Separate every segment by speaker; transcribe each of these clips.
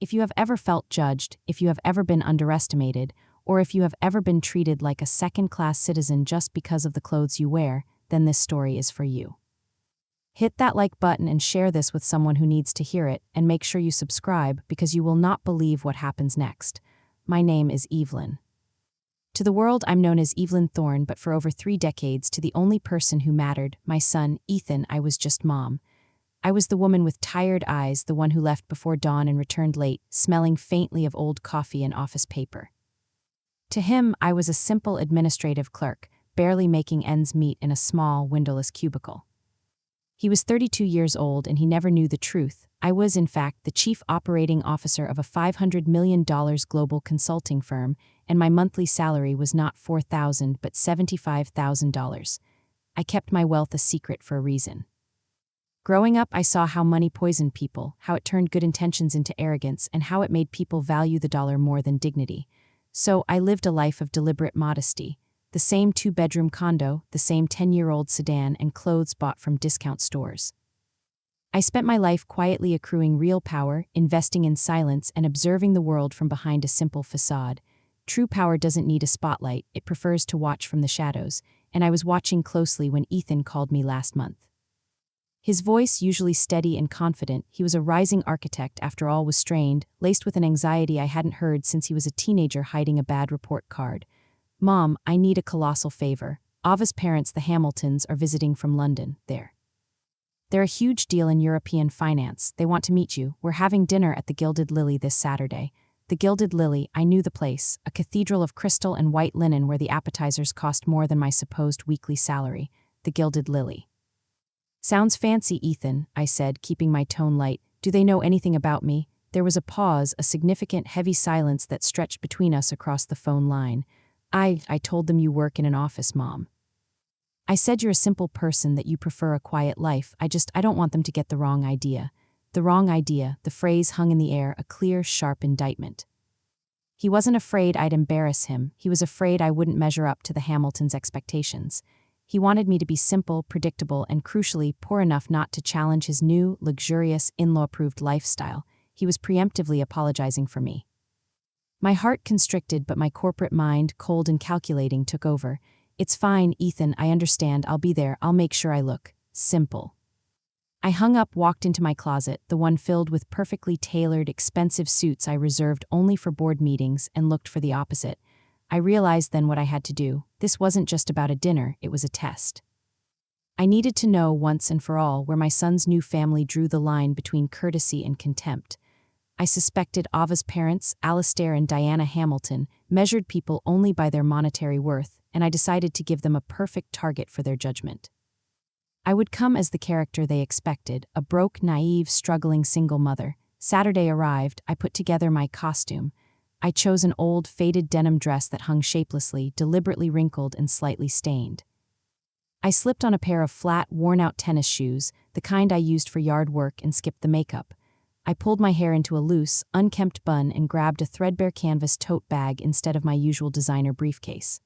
Speaker 1: If you have ever felt judged, if you have ever been underestimated, or if you have ever been treated like a second-class citizen just because of the clothes you wear, then this story is for you. Hit that like button and share this with someone who needs to hear it, and make sure you subscribe because you will not believe what happens next. My name is Evelyn. To the world, I'm known as Evelyn Thorne, but for over 3 decades, to the only person who mattered, my son, Ethan, I was just mom. I was the woman with tired eyes, the one who left before dawn and returned late, smelling faintly of old coffee and office paper. To him, I was a simple administrative clerk, barely making ends meet in a small, windowless cubicle. He was 32 years old and he never knew the truth. I was, in fact, the chief operating officer of a $500 million global consulting firm, and my monthly salary was not $4,000 but $75,000. I kept my wealth a secret for a reason. Growing up, I saw how money poisoned people, how it turned good intentions into arrogance, and how it made people value the dollar more than dignity. So I lived a life of deliberate modesty. The same 2-bedroom condo, the same 10-year-old sedan, and clothes bought from discount stores. I spent my life quietly accruing real power, investing in silence, and observing the world from behind a simple facade. True power doesn't need a spotlight, it prefers to watch from the shadows, and I was watching closely when Ethan called me last month. His voice, usually steady and confident, he was a rising architect after all, was strained, laced with an anxiety I hadn't heard since he was a teenager hiding a bad report card. "Mom, I need a colossal favor. Ava's parents, the Hamiltons, are visiting from London. They're a huge deal in European finance. They want to meet you. We're having dinner at the Gilded Lily this Saturday." The Gilded Lily, I knew the place, a cathedral of crystal and white linen where the appetizers cost more than my supposed weekly salary. The Gilded Lily. "Sounds fancy, Ethan," I said, keeping my tone light. "Do they know anything about me?" There was a pause, a significant, heavy silence that stretched between us across the phone line. I told them you work in an office, Mom. I said you're a simple person, that you prefer a quiet life. I don't want them to get the wrong idea." The wrong idea, the phrase hung in the air, a clear, sharp indictment. He wasn't afraid I'd embarrass him. He was afraid I wouldn't measure up to the Hamiltons' expectations. He wanted me to be simple, predictable, and crucially, poor enough not to challenge his new, luxurious, in-law-approved lifestyle. He was preemptively apologizing for me. My heart constricted, but my corporate mind, cold and calculating, took over. "It's fine, Ethan, I understand. I'll be there. I'll make sure I look simple." I hung up, walked into my closet, the one filled with perfectly tailored, expensive suits I reserved only for board meetings, and looked for the opposite. I realized then what I had to do. This wasn't just about a dinner, it was a test. I needed to know once and for all where my son's new family drew the line between courtesy and contempt. I suspected Ava's parents, Alastair and Diana Hamilton, measured people only by their monetary worth, and I decided to give them a perfect target for their judgment. I would come as the character they expected, a broke, naive, struggling single mother. Saturday arrived, I put together my costume. I chose an old, faded denim dress that hung shapelessly, deliberately wrinkled and slightly stained. I slipped on a pair of flat, worn-out tennis shoes, the kind I used for yard work, and skipped the makeup. I pulled my hair into a loose, unkempt bun and grabbed a threadbare canvas tote bag instead of my usual designer briefcase.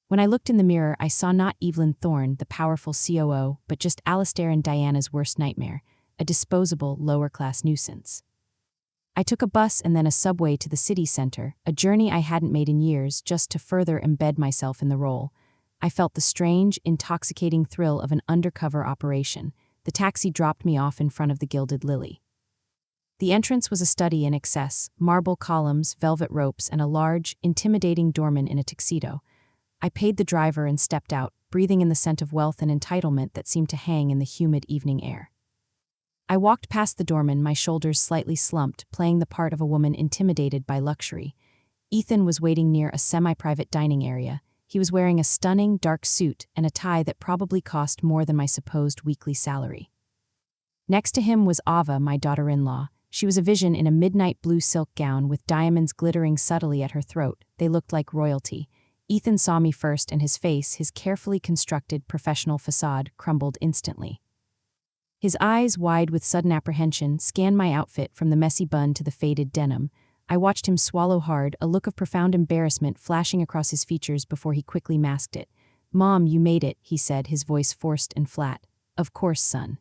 Speaker 1: When I looked in the mirror, I saw not Evelyn Thorne, the powerful COO, but just Alastair and Diana's worst nightmare, a disposable, lower-class nuisance. I took a bus and then a subway to the city center, a journey I hadn't made in years, just to further embed myself in the role. I felt the strange, intoxicating thrill of an undercover operation. The taxi dropped me off in front of the Gilded Lily. The entrance was a study in excess, marble columns, velvet ropes, and a large, intimidating doorman in a tuxedo. I paid the driver and stepped out, breathing in the scent of wealth and entitlement that seemed to hang in the humid evening air. I walked past the doorman, my shoulders slightly slumped, playing the part of a woman intimidated by luxury. Ethan was waiting near a semi-private dining area. He was wearing a stunning, dark suit and a tie that probably cost more than my supposed weekly salary. Next to him was Ava, my daughter-in-law. She was a vision in a midnight blue silk gown with diamonds glittering subtly at her throat. They looked like royalty. Ethan saw me first, and his face, his carefully constructed professional facade, crumbled instantly. His eyes, wide with sudden apprehension, scanned my outfit from the messy bun to the faded denim. I watched him swallow hard, a look of profound embarrassment flashing across his features before he quickly masked it. "Mom, you made it," he said, his voice forced and flat. "Of course, son."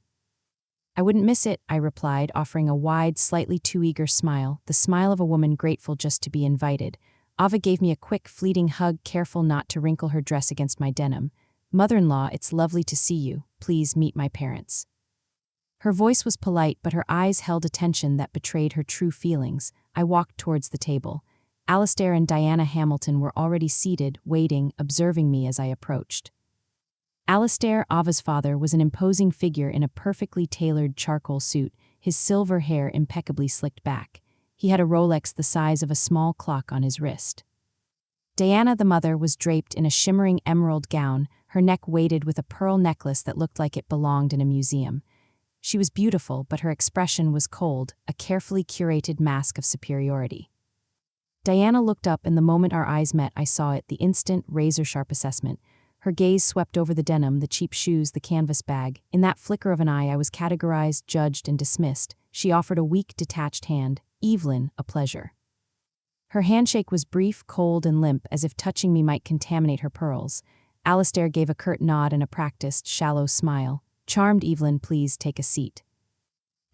Speaker 1: I wouldn't miss it, I replied, offering a wide, slightly too eager smile, the smile of a woman grateful just to be invited. Ava gave me a quick, fleeting hug, careful not to wrinkle her dress against my denim. Mother-in-law, it's lovely to see you. Please meet my parents. Her voice was polite, but her eyes held a tension that betrayed her true feelings. I walked towards the table. Alistair and Diana Hamilton were already seated, waiting, observing me as I approached. Alistair, Ava's father, was an imposing figure in a perfectly tailored charcoal suit, his silver hair impeccably slicked back. He had a Rolex the size of a small clock on his wrist. Diana, the mother, was draped in a shimmering emerald gown, her neck weighted with a pearl necklace that looked like it belonged in a museum. She was beautiful, but her expression was cold, a carefully curated mask of superiority. Diana looked up, and the moment our eyes met, I saw it, the instant, razor-sharp assessment. Her gaze swept over the denim, the cheap shoes, the canvas bag. In that flicker of an eye, I was categorized, judged, and dismissed. She offered a weak, detached hand. Evelyn, a pleasure. Her handshake was brief, cold, and limp, as if touching me might contaminate her pearls. Alistair gave a curt nod and a practiced, shallow smile. Charmed, Evelyn, please take a seat.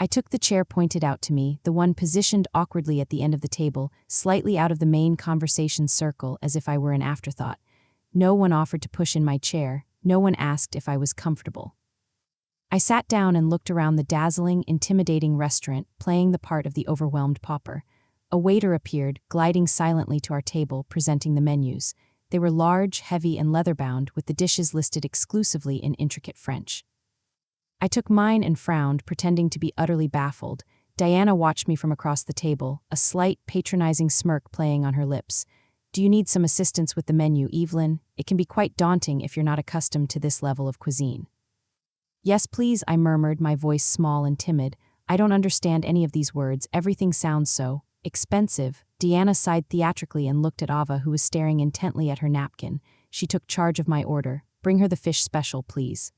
Speaker 1: I took the chair pointed out to me, the one positioned awkwardly at the end of the table, slightly out of the main conversation circle, as if I were an afterthought. No one offered to push in my chair. No one asked if I was comfortable. I sat down and looked around the dazzling, intimidating restaurant, playing the part of the overwhelmed pauper. A waiter appeared, gliding silently to our table, presenting the menus. They were large, heavy, and leather-bound, with the dishes listed exclusively in intricate French. I took mine and frowned, pretending to be utterly baffled. Diana watched me from across the table, a slight, patronizing smirk playing on her lips. Do you need some assistance with the menu, Evelyn? It can be quite daunting if you're not accustomed to this level of cuisine. Yes, please, I murmured, my voice small and timid. I don't understand any of these words. Everything sounds so expensive. Diana sighed theatrically and looked at Ava, who was staring intently at her napkin. She took charge of my order. Bring her the fish special, please.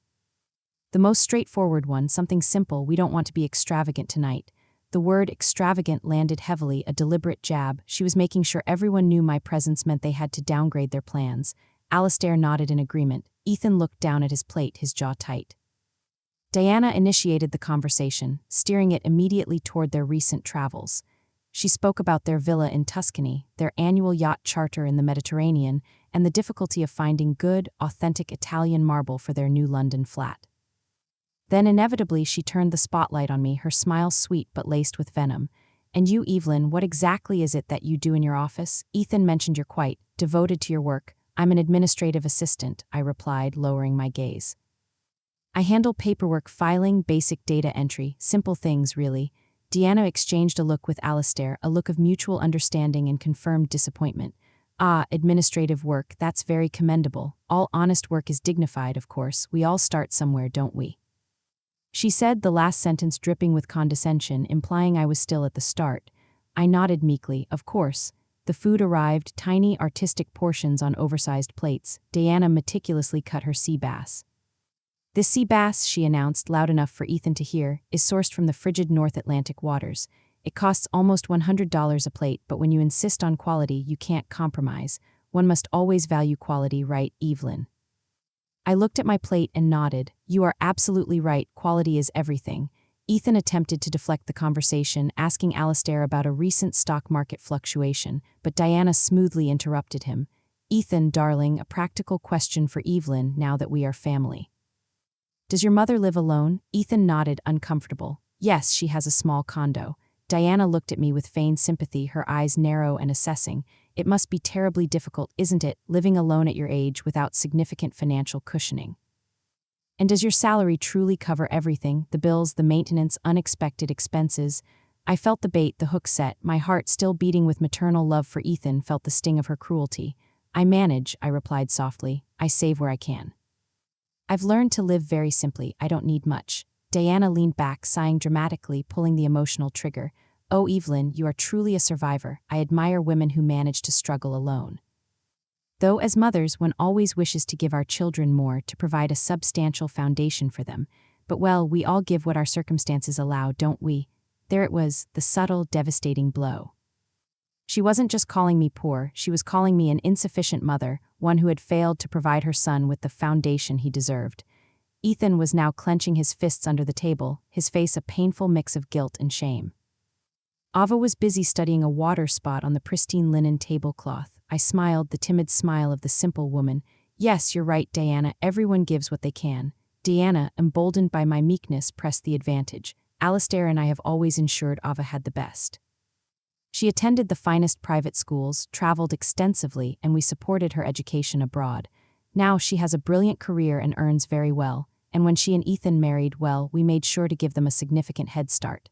Speaker 1: The most straightforward one, something simple. We don't want to be extravagant tonight. The word extravagant landed heavily, a deliberate jab. She was making sure everyone knew my presence meant they had to downgrade their plans. Alistair nodded in agreement. Ethan looked down at his plate, his jaw tight. Diana initiated the conversation, steering it immediately toward their recent travels. She spoke about their villa in Tuscany, their annual yacht charter in the Mediterranean, and the difficulty of finding good, authentic Italian marble for their new London flat. Then inevitably she turned the spotlight on me, her smile sweet but laced with venom. And you, Evelyn, what exactly is it that you do in your office? Ethan mentioned you're quite devoted to your work. I'm an administrative assistant, I replied, lowering my gaze. I handle paperwork, filing, basic data entry, simple things, really. Diana exchanged a look with Alistair, a look of mutual understanding and confirmed disappointment. Ah, administrative work, that's very commendable. All honest work is dignified, of course. We all start somewhere, don't we? She said, the last sentence dripping with condescension, implying I was still at the start. I nodded meekly, of course. The food arrived, tiny, artistic portions on oversized plates. Diana meticulously cut her sea bass. This sea bass, she announced, loud enough for Ethan to hear, is sourced from the frigid North Atlantic waters. It costs almost $100 a plate, but when you insist on quality, you can't compromise. One must always value quality, right, Evelyn? I looked at my plate and nodded. You are absolutely right, quality is everything. Ethan attempted to deflect the conversation, asking Alistair about a recent stock market fluctuation, but Diana smoothly interrupted him. Ethan, darling, a practical question for Evelyn now that we are family. Does your mother live alone? Ethan nodded, uncomfortable. Yes, she has a small condo. Diana looked at me with feigned sympathy, her eyes narrow and assessing. It must be terribly difficult, isn't it, living alone at your age without significant financial cushioning? And does your salary truly cover everything, the bills, the maintenance, unexpected expenses? I felt the bait, the hook set. My heart, still beating with maternal love for Ethan, felt the sting of her cruelty. I manage, I replied softly. I save where I can. I've learned to live very simply. I don't need much. Diana leaned back, sighing dramatically, pulling the emotional trigger. Oh, Evelyn, you are truly a survivor. I admire women who manage to struggle alone. Though as mothers, one always wishes to give our children more, to provide a substantial foundation for them. But well, we all give what our circumstances allow, don't we? There it was, the subtle, devastating blow. She wasn't just calling me poor, she was calling me an insufficient mother, one who had failed to provide her son with the foundation he deserved. Ethan was now clenching his fists under the table, his face a painful mix of guilt and shame. Ava was busy studying a water spot on the pristine linen tablecloth. I smiled, the timid smile of the simple woman. Yes, you're right, Diana, everyone gives what they can. Diana, emboldened by my meekness, pressed the advantage. Alistair and I have always ensured Ava had the best. She attended the finest private schools, traveled extensively, and we supported her education abroad. Now she has a brilliant career and earns very well, and when she and Ethan married, well, we made sure to give them a significant head start.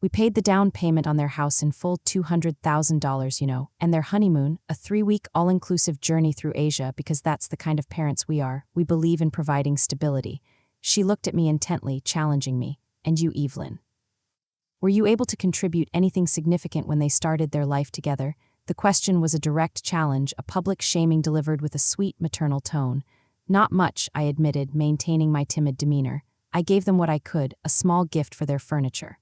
Speaker 1: We paid the down payment on their house in full, $200,000, and their honeymoon, a 3-week all-inclusive journey through Asia, because that's the kind of parents we are. We believe in providing stability. She looked at me intently, challenging me. And you, Evelyn? Were you able to contribute anything significant when they started their life together? The question was a direct challenge, a public shaming delivered with a sweet maternal tone. Not much, I admitted, maintaining my timid demeanor. I gave them what I could, a small gift for their furniture.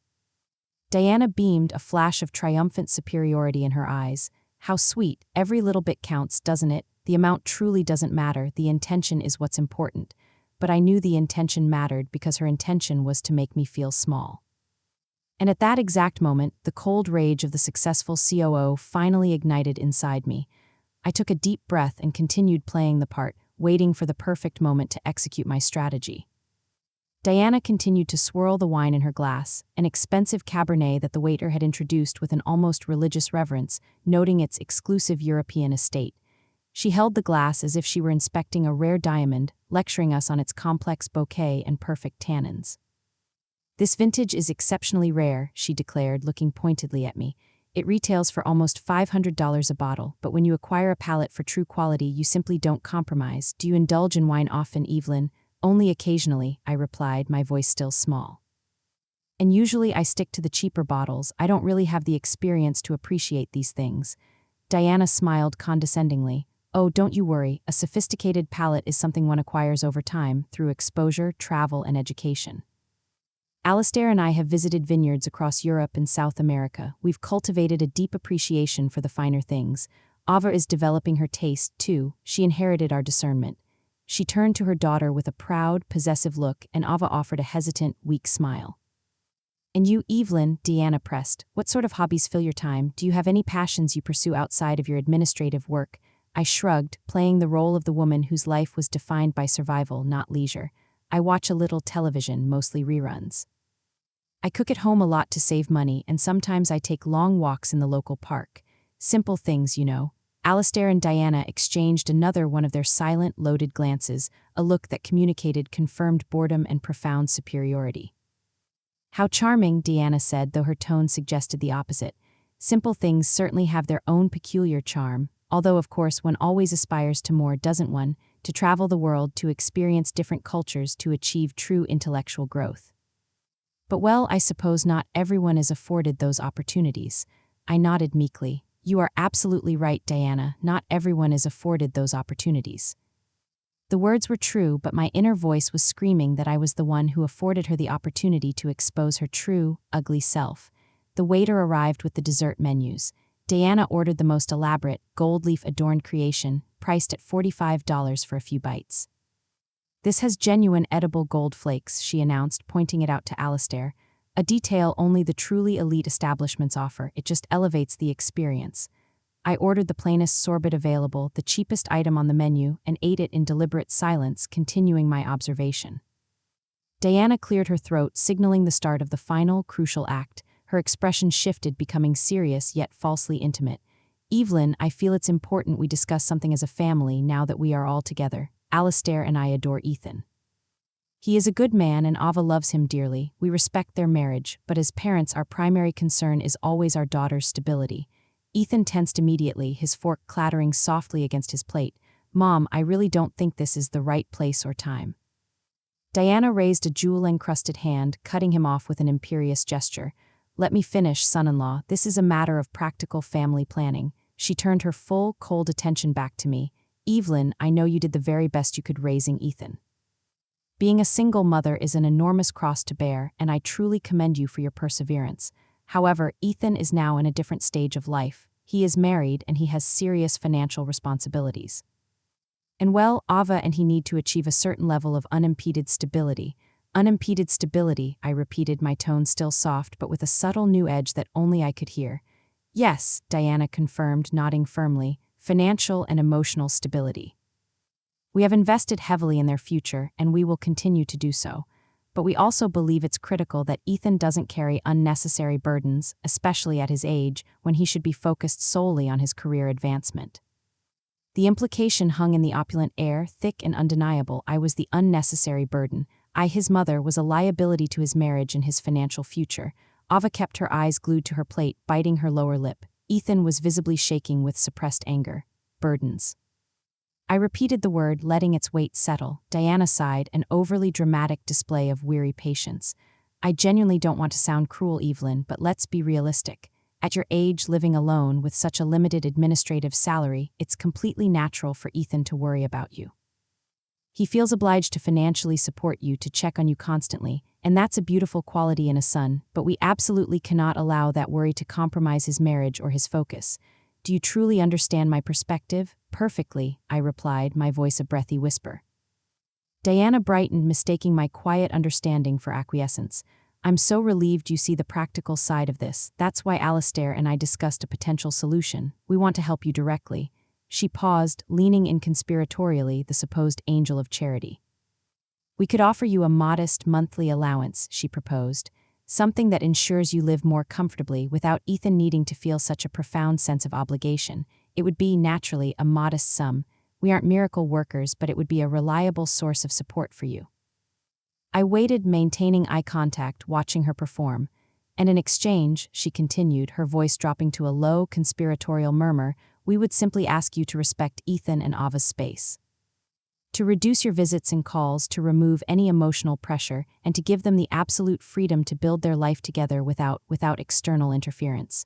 Speaker 1: Diana beamed, a flash of triumphant superiority in her eyes. How sweet, every little bit counts, doesn't it? The amount truly doesn't matter, the intention is what's important. But I knew the intention mattered because her intention was to make me feel small. And at that exact moment, the cold rage of the successful COO finally ignited inside me. I took a deep breath and continued playing the part, waiting for the perfect moment to execute my strategy. Diana continued to swirl the wine in her glass, an expensive Cabernet that the waiter had introduced with an almost religious reverence, noting its exclusive European estate. She held the glass as if she were inspecting a rare diamond, lecturing us on its complex bouquet and perfect tannins. This vintage is exceptionally rare, she declared, looking pointedly at me. It retails for almost $500 a bottle, but when you acquire a palate for true quality, you simply don't compromise. Do you indulge in wine often, Evelyn? Only occasionally, I replied, my voice still small. And usually I stick to the cheaper bottles. I don't really have the experience to appreciate these things. Diana smiled condescendingly. Oh, don't you worry, a sophisticated palate is something one acquires over time, through exposure, travel, and education. Alistair and I have visited vineyards across Europe and South America. We've cultivated a deep appreciation for the finer things. Ava is developing her taste, too. She inherited our discernment. She turned to her daughter with a proud, possessive look, and Ava offered a hesitant, weak smile. And you, Evelyn, Diana pressed, what sort of hobbies fill your time? Do you have any passions you pursue outside of your administrative work? I shrugged, playing the role of the woman whose life was defined by survival, not leisure. I watch a little television, mostly reruns. I cook at home a lot to save money, and sometimes I take long walks in the local park. Simple things, Alistair and Diana exchanged another one of their silent, loaded glances, a look that communicated confirmed boredom and profound superiority. How charming, Diana said, though her tone suggested the opposite. Simple things certainly have their own peculiar charm, although of course one always aspires to more, doesn't one? To travel the world, to experience different cultures, to achieve true intellectual growth. But well, I suppose not everyone is afforded those opportunities. I nodded meekly. You are absolutely right, Diana, not everyone is afforded those opportunities. The words were true, but my inner voice was screaming that I was the one who afforded her the opportunity to expose her true, ugly self. The waiter arrived with the dessert menus. Diana ordered the most elaborate, gold leaf-adorned creation, priced at $45 for a few bites. This has genuine edible gold flakes, she announced, pointing it out to Alistair. A detail only the truly elite establishments offer, it just elevates the experience. I ordered the plainest sorbet available, the cheapest item on the menu, and ate it in deliberate silence, continuing my observation. Diana cleared her throat, signaling the start of the final, crucial act. Her expression shifted, becoming serious yet falsely intimate. Evelyn, I feel it's important we discuss something as a family now that we are all together. Alistair and I adore Ethan. He is a good man and Ava loves him dearly. We respect their marriage, but as parents our primary concern is always our daughter's stability. Ethan tensed immediately, his fork clattering softly against his plate. Mom, I really don't think this is the right place or time. Diana raised a jewel-encrusted hand, cutting him off with an imperious gesture. Let me finish, son-in-law. This is a matter of practical family planning. She turned her full, cold attention back to me. Evelyn, I know you did the very best you could raising Ethan. Being a single mother is an enormous cross to bear, and I truly commend you for your perseverance. However, Ethan is now in a different stage of life. He is married and he has serious financial responsibilities. And well, Ava and he need to achieve a certain level of unimpeded stability. Unimpeded stability, I repeated, my tone still soft but with a subtle new edge that only I could hear. Yes, Diana confirmed, nodding firmly, financial and emotional stability. We have invested heavily in their future, and we will continue to do so. But we also believe it's critical that Ethan doesn't carry unnecessary burdens, especially at his age, when he should be focused solely on his career advancement. The implication hung in the opulent air, thick and undeniable. I was the unnecessary burden. I, his mother, was a liability to his marriage and his financial future. Ava kept her eyes glued to her plate, biting her lower lip. Ethan was visibly shaking with suppressed anger. Burdens. I repeated the word, letting its weight settle. Diana sighed, an overly dramatic display of weary patience. I genuinely don't want to sound cruel, Evelyn, but let's be realistic. At your age, living alone with such a limited administrative salary, it's completely natural for Ethan to worry about you. He feels obliged to financially support you, to check on you constantly, and that's a beautiful quality in a son, but we absolutely cannot allow that worry to compromise his marriage or his focus. Do you truly understand my perspective? Perfectly, I replied, my voice a breathy whisper. Diana brightened, mistaking my quiet understanding for acquiescence. I'm so relieved you see the practical side of this. That's why Alistair and I discussed a potential solution. We want to help you directly. She paused, leaning in conspiratorially, the supposed angel of charity. We could offer you a modest monthly allowance, she proposed, something that ensures you live more comfortably without Ethan needing to feel such a profound sense of obligation. It would be, naturally, a modest sum. We aren't miracle workers, but it would be a reliable source of support for you. I waited, maintaining eye contact, watching her perform. And in exchange, she continued, her voice dropping to a low, conspiratorial murmur, we would simply ask you to respect Ethan and Ava's space. To reduce your visits and calls, to remove any emotional pressure, and to give them the absolute freedom to build their life together without external interference.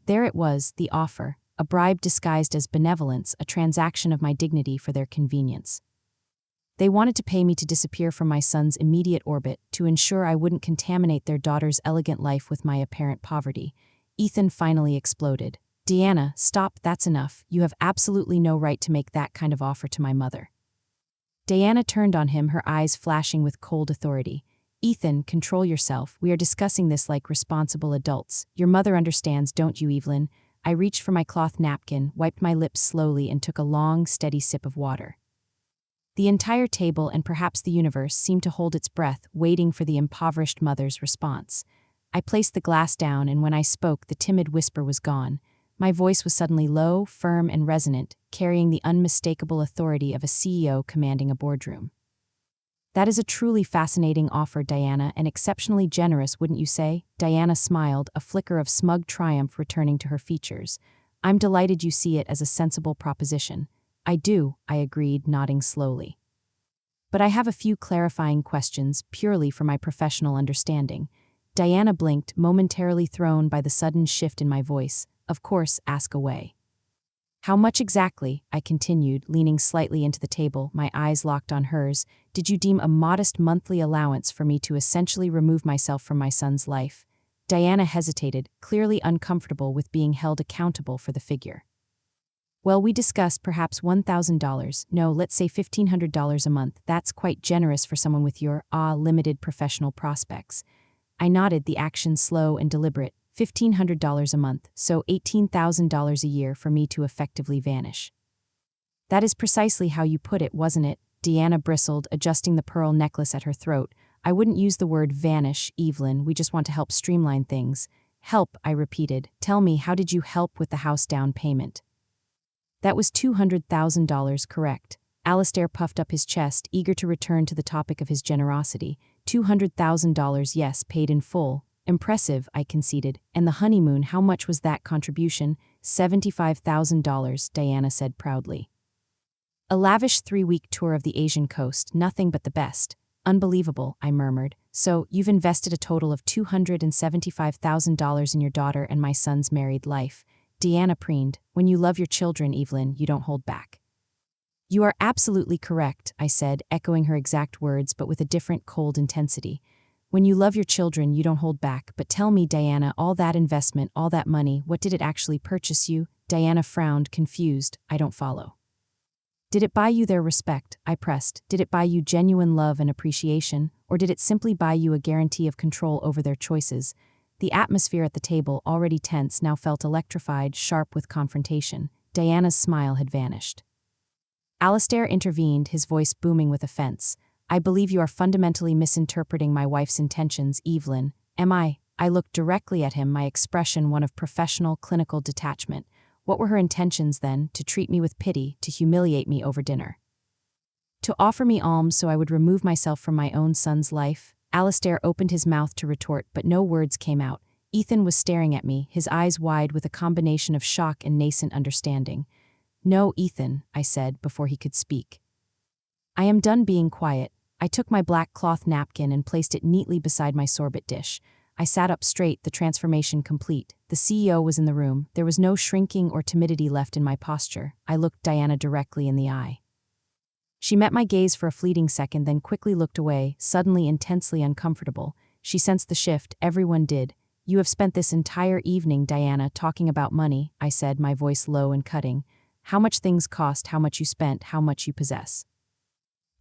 Speaker 1: There it was, the offer, a bribe disguised as benevolence, a transaction of my dignity for their convenience. They wanted to pay me to disappear from my son's immediate orbit, to ensure I wouldn't contaminate their daughter's elegant life with my apparent poverty. Ethan finally exploded. Diana, stop, that's enough. You have absolutely no right to make that kind of offer to my mother. Diana turned on him, her eyes flashing with cold authority. Ethan, control yourself. We are discussing this like responsible adults. Your mother understands, don't you, Evelyn? I reached for my cloth napkin, wiped my lips slowly, and took a long, steady sip of water. The entire table, and perhaps the universe, seemed to hold its breath, waiting for the impoverished mother's response. I placed the glass down, and when I spoke, the timid whisper was gone. My voice was suddenly low, firm, and resonant, carrying the unmistakable authority of a CEO commanding a boardroom. That is a truly fascinating offer, Diana, and exceptionally generous, wouldn't you say? Diana smiled, a flicker of smug triumph returning to her features. I'm delighted you see it as a sensible proposition. I do, I agreed, nodding slowly. But I have a few clarifying questions, purely for my professional understanding. Diana blinked, momentarily thrown by the sudden shift in my voice. Of course, ask away. How much exactly, I continued, leaning slightly into the table, my eyes locked on hers, did you deem a modest monthly allowance for me to essentially remove myself from my son's life? Diana hesitated, clearly uncomfortable with being held accountable for the figure. Well, we discussed perhaps $1,000, no, let's say $1,500 a month. That's quite generous for someone with your, limited professional prospects. I nodded, the action slow and deliberate. $1,500 a month, so $18,000 a year for me to effectively vanish. That is precisely how you put it, wasn't it? Diana bristled, adjusting the pearl necklace at her throat. I wouldn't use the word vanish, Evelyn, we just want to help streamline things. Help, I repeated. Tell me, how did you help with the house down payment? That was $200,000, correct. Alistair puffed up his chest, eager to return to the topic of his generosity. $200,000, yes, paid in full. Impressive, I conceded. And the honeymoon, how much was that contribution? $75,000, Diana said proudly. A lavish 3-week tour of the Asian coast, nothing but the best. Unbelievable, I murmured. So, you've invested a total of $275,000 in your daughter and my son's married life. Diana preened. When you love your children, Evelyn, you don't hold back. You are absolutely correct, I said, echoing her exact words but with a different cold intensity. When you love your children, you don't hold back, but tell me, Diana, all that investment, all that money, what did it actually purchase you? Diana frowned, confused. I don't follow. Did it buy you their respect? I pressed. Did it buy you genuine love and appreciation, or did it simply buy you a guarantee of control over their choices? The atmosphere at the table, already tense, now felt electrified, sharp with confrontation. Diana's smile had vanished. Alistair intervened, his voice booming with offense. I believe you are fundamentally misinterpreting my wife's intentions, Evelyn. Am I? I looked directly at him, my expression one of professional, clinical detachment. What were her intentions, then? To treat me with pity, to humiliate me over dinner? To offer me alms so I would remove myself from my own son's life? Alistair opened his mouth to retort, but no words came out. Ethan was staring at me, his eyes wide with a combination of shock and nascent understanding. No, Ethan, I said before he could speak. I am done being quiet. I took my black cloth napkin and placed it neatly beside my sorbet dish. I sat up straight, the transformation complete. The CEO was in the room. There was no shrinking or timidity left in my posture. I looked Diana directly in the eye. She met my gaze for a fleeting second, then quickly looked away, suddenly intensely uncomfortable. She sensed the shift, everyone did. You have spent this entire evening, Diana, talking about money, I said, my voice low and cutting. How much things cost, how much you spent, how much you possess.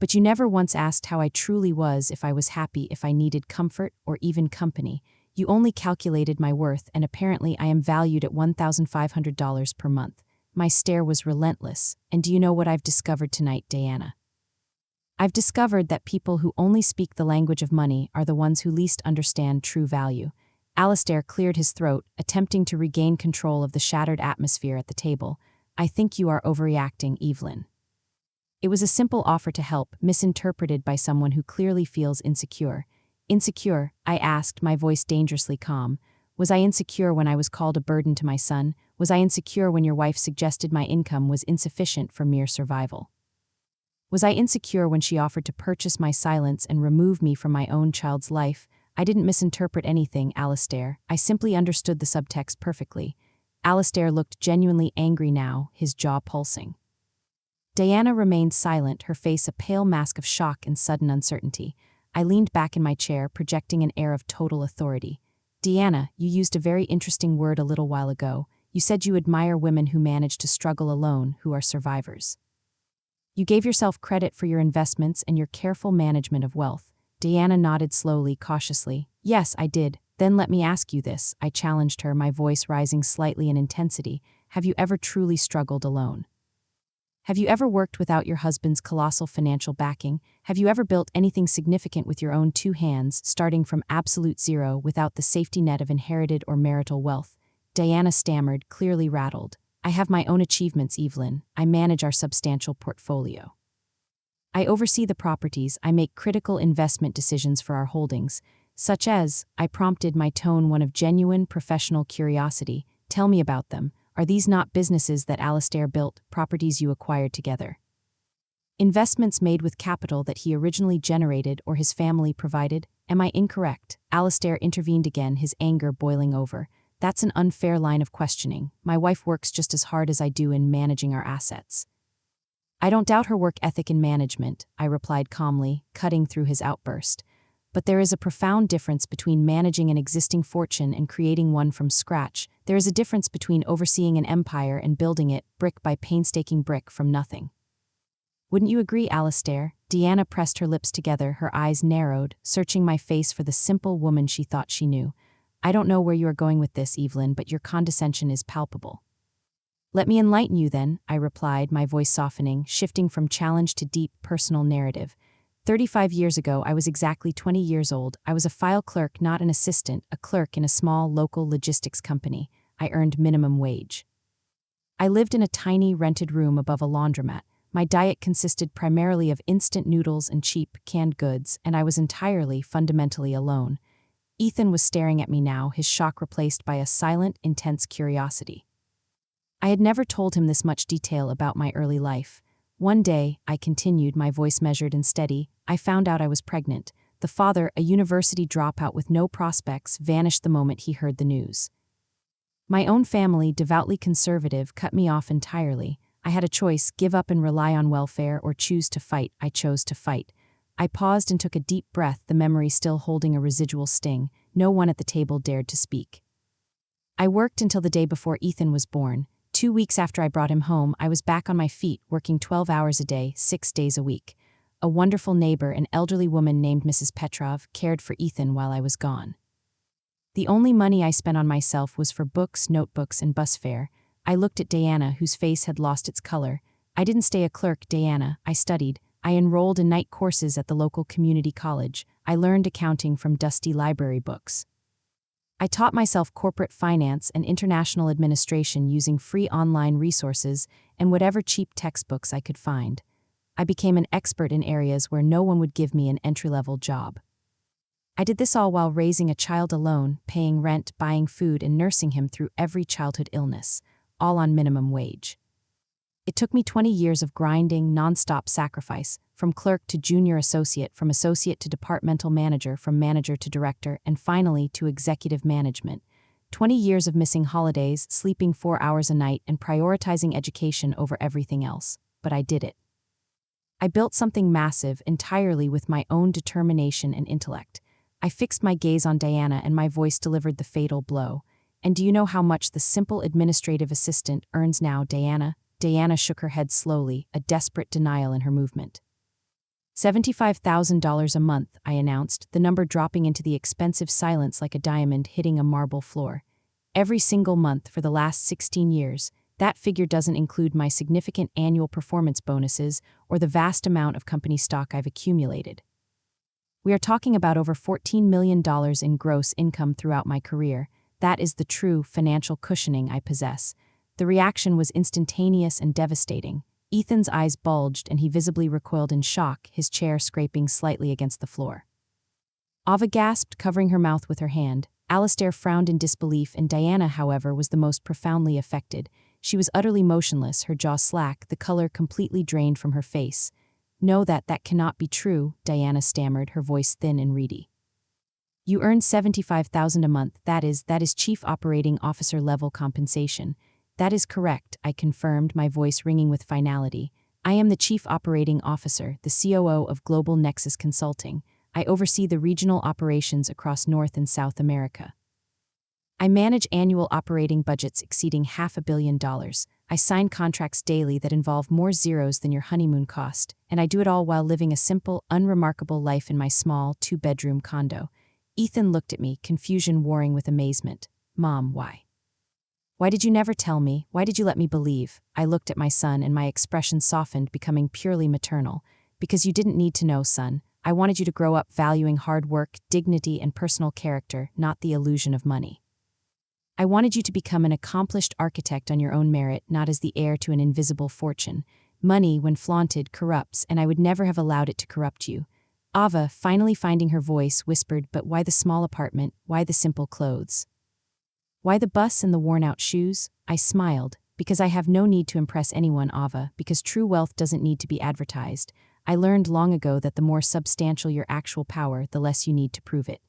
Speaker 1: But you never once asked how I truly was, if I was happy, if I needed comfort or even company. You only calculated my worth, and apparently I am valued at $1,500 per month. My stare was relentless. And do you know what I've discovered tonight, Diana? I've discovered that people who only speak the language of money are the ones who least understand true value. Alistair cleared his throat, attempting to regain control of the shattered atmosphere at the table. I think you are overreacting, Evelyn. It was a simple offer to help, misinterpreted by someone who clearly feels insecure. Insecure? I asked, my voice dangerously calm. Was I insecure when I was called a burden to my son? Was I insecure when your wife suggested my income was insufficient for mere survival? Was I insecure when she offered to purchase my silence and remove me from my own child's life? I didn't misinterpret anything, Alistair. I simply understood the subtext perfectly. Alistair looked genuinely angry now, his jaw pulsing. Diana remained silent, her face a pale mask of shock and sudden uncertainty. I leaned back in my chair, projecting an air of total authority. Diana, you used a very interesting word a little while ago. You said you admire women who manage to struggle alone, who are survivors. You gave yourself credit for your investments and your careful management of wealth. Diana nodded slowly, cautiously. Yes, I did. Then let me ask you this, I challenged her, my voice rising slightly in intensity. Have you ever truly struggled alone? Have you ever worked without your husband's colossal financial backing? Have you ever built anything significant with your own two hands, starting from absolute zero without the safety net of inherited or marital wealth? Diana stammered, clearly rattled. I have my own achievements, Evelyn. I manage our substantial portfolio. I oversee the properties. I make critical investment decisions for our holdings, such as, I prompted, my tone one of genuine professional curiosity. Tell me about them. Are these not businesses that Alistair built, properties you acquired together? Investments made with capital that he originally generated or his family provided? Am I incorrect? Alistair intervened again, his anger boiling over. That's an unfair line of questioning. My wife works just as hard as I do in managing our assets. I don't doubt her work ethic in management, I replied calmly, cutting through his outburst. But there is a profound difference between managing an existing fortune and creating one from scratch. There is a difference between overseeing an empire and building it, brick by painstaking brick, from nothing. Wouldn't you agree, Alistair? Diana pressed her lips together, her eyes narrowed, searching my face for the simple woman she thought she knew. I don't know where you are going with this, Evelyn, but your condescension is palpable. Let me enlighten you then, I replied, my voice softening, shifting from challenge to deep, personal narrative. 35 years ago, I was exactly 20 years old. I was a file clerk, not an assistant, a clerk in a small local logistics company. I earned minimum wage. I lived in a tiny rented room above a laundromat. My diet consisted primarily of instant noodles and cheap, canned goods, and I was entirely, fundamentally alone. Ethan was staring at me now, his shock replaced by a silent, intense curiosity. I had never told him this much detail about my early life. One day, I continued, my voice measured and steady, I found out I was pregnant. The father, a university dropout with no prospects, vanished the moment he heard the news. My own family, devoutly conservative, cut me off entirely. I had a choice, give up and rely on welfare or choose to fight. I chose to fight. I paused and took a deep breath, the memory still holding a residual sting. No one at the table dared to speak. I worked until the day before Ethan was born. 2 weeks after I brought him home, I was back on my feet, working 12 hours a day, 6 days a week. A wonderful neighbor, an elderly woman named Mrs. Petrov, cared for Ethan while I was gone. The only money I spent on myself was for books, notebooks, and bus fare. I looked at Diana, whose face had lost its color. I didn't stay a clerk, Diana. I studied. I enrolled in night courses at the local community college. I learned accounting from dusty library books. I taught myself corporate finance and international administration using free online resources and whatever cheap textbooks I could find. I became an expert in areas where no one would give me an entry-level job. I did this all while raising a child alone, paying rent, buying food, and nursing him through every childhood illness, all on minimum wage. It took me 20 years of grinding, non-stop sacrifice, from clerk to junior associate, from associate to departmental manager, from manager to director, and finally to executive management. 20 years of missing holidays, sleeping 4 hours a night, and prioritizing education over everything else. But I did it. I built something massive entirely with my own determination and intellect. I fixed my gaze on Diana and my voice delivered the fatal blow. And do you know how much the simple administrative assistant earns now, Diana? Diana shook her head slowly, a desperate denial in her movement. $75,000 a month, I announced, the number dropping into the expensive silence like a diamond hitting a marble floor. Every single month for the last 16 years. That figure doesn't include my significant annual performance bonuses or the vast amount of company stock I've accumulated. We are talking about over $14 million in gross income throughout my career. That is the true financial cushioning I possess. The reaction was instantaneous and devastating. Ethan's eyes bulged and he visibly recoiled in shock, his chair scraping slightly against the floor. Ava gasped, covering her mouth with her hand. Alistair frowned in disbelief, and Diana, however, was the most profoundly affected. She was utterly motionless, her jaw slack, the color completely drained from her face. "No, that cannot be true," Diana stammered, her voice thin and reedy. "You earn $75,000 a month. That is chief operating officer level compensation." "That is correct," I confirmed, my voice ringing with finality. "I am the chief operating officer, the COO of Global Nexus Consulting. I oversee the regional operations across North and South America. I manage annual operating budgets exceeding $500 million. I sign contracts daily that involve more zeros than your honeymoon cost, and I do it all while living a simple, unremarkable life in my small, 2-bedroom condo." Ethan looked at me, confusion warring with amazement. "Mom, why? Why did you never tell me? Why did you let me believe?" I looked at my son and my expression softened, becoming purely maternal. "Because you didn't need to know, son. I wanted you to grow up valuing hard work, dignity, and personal character, not the illusion of money. I wanted you to become an accomplished architect on your own merit, not as the heir to an invisible fortune. Money, when flaunted, corrupts, and I would never have allowed it to corrupt you." Ava, finally finding her voice, whispered, "But why the small apartment? Why the simple clothes? Why the bus and the worn-out shoes?" I smiled. "Because I have no need to impress anyone, Ava, because true wealth doesn't need to be advertised. I learned long ago that the more substantial your actual power, the less you need to prove it.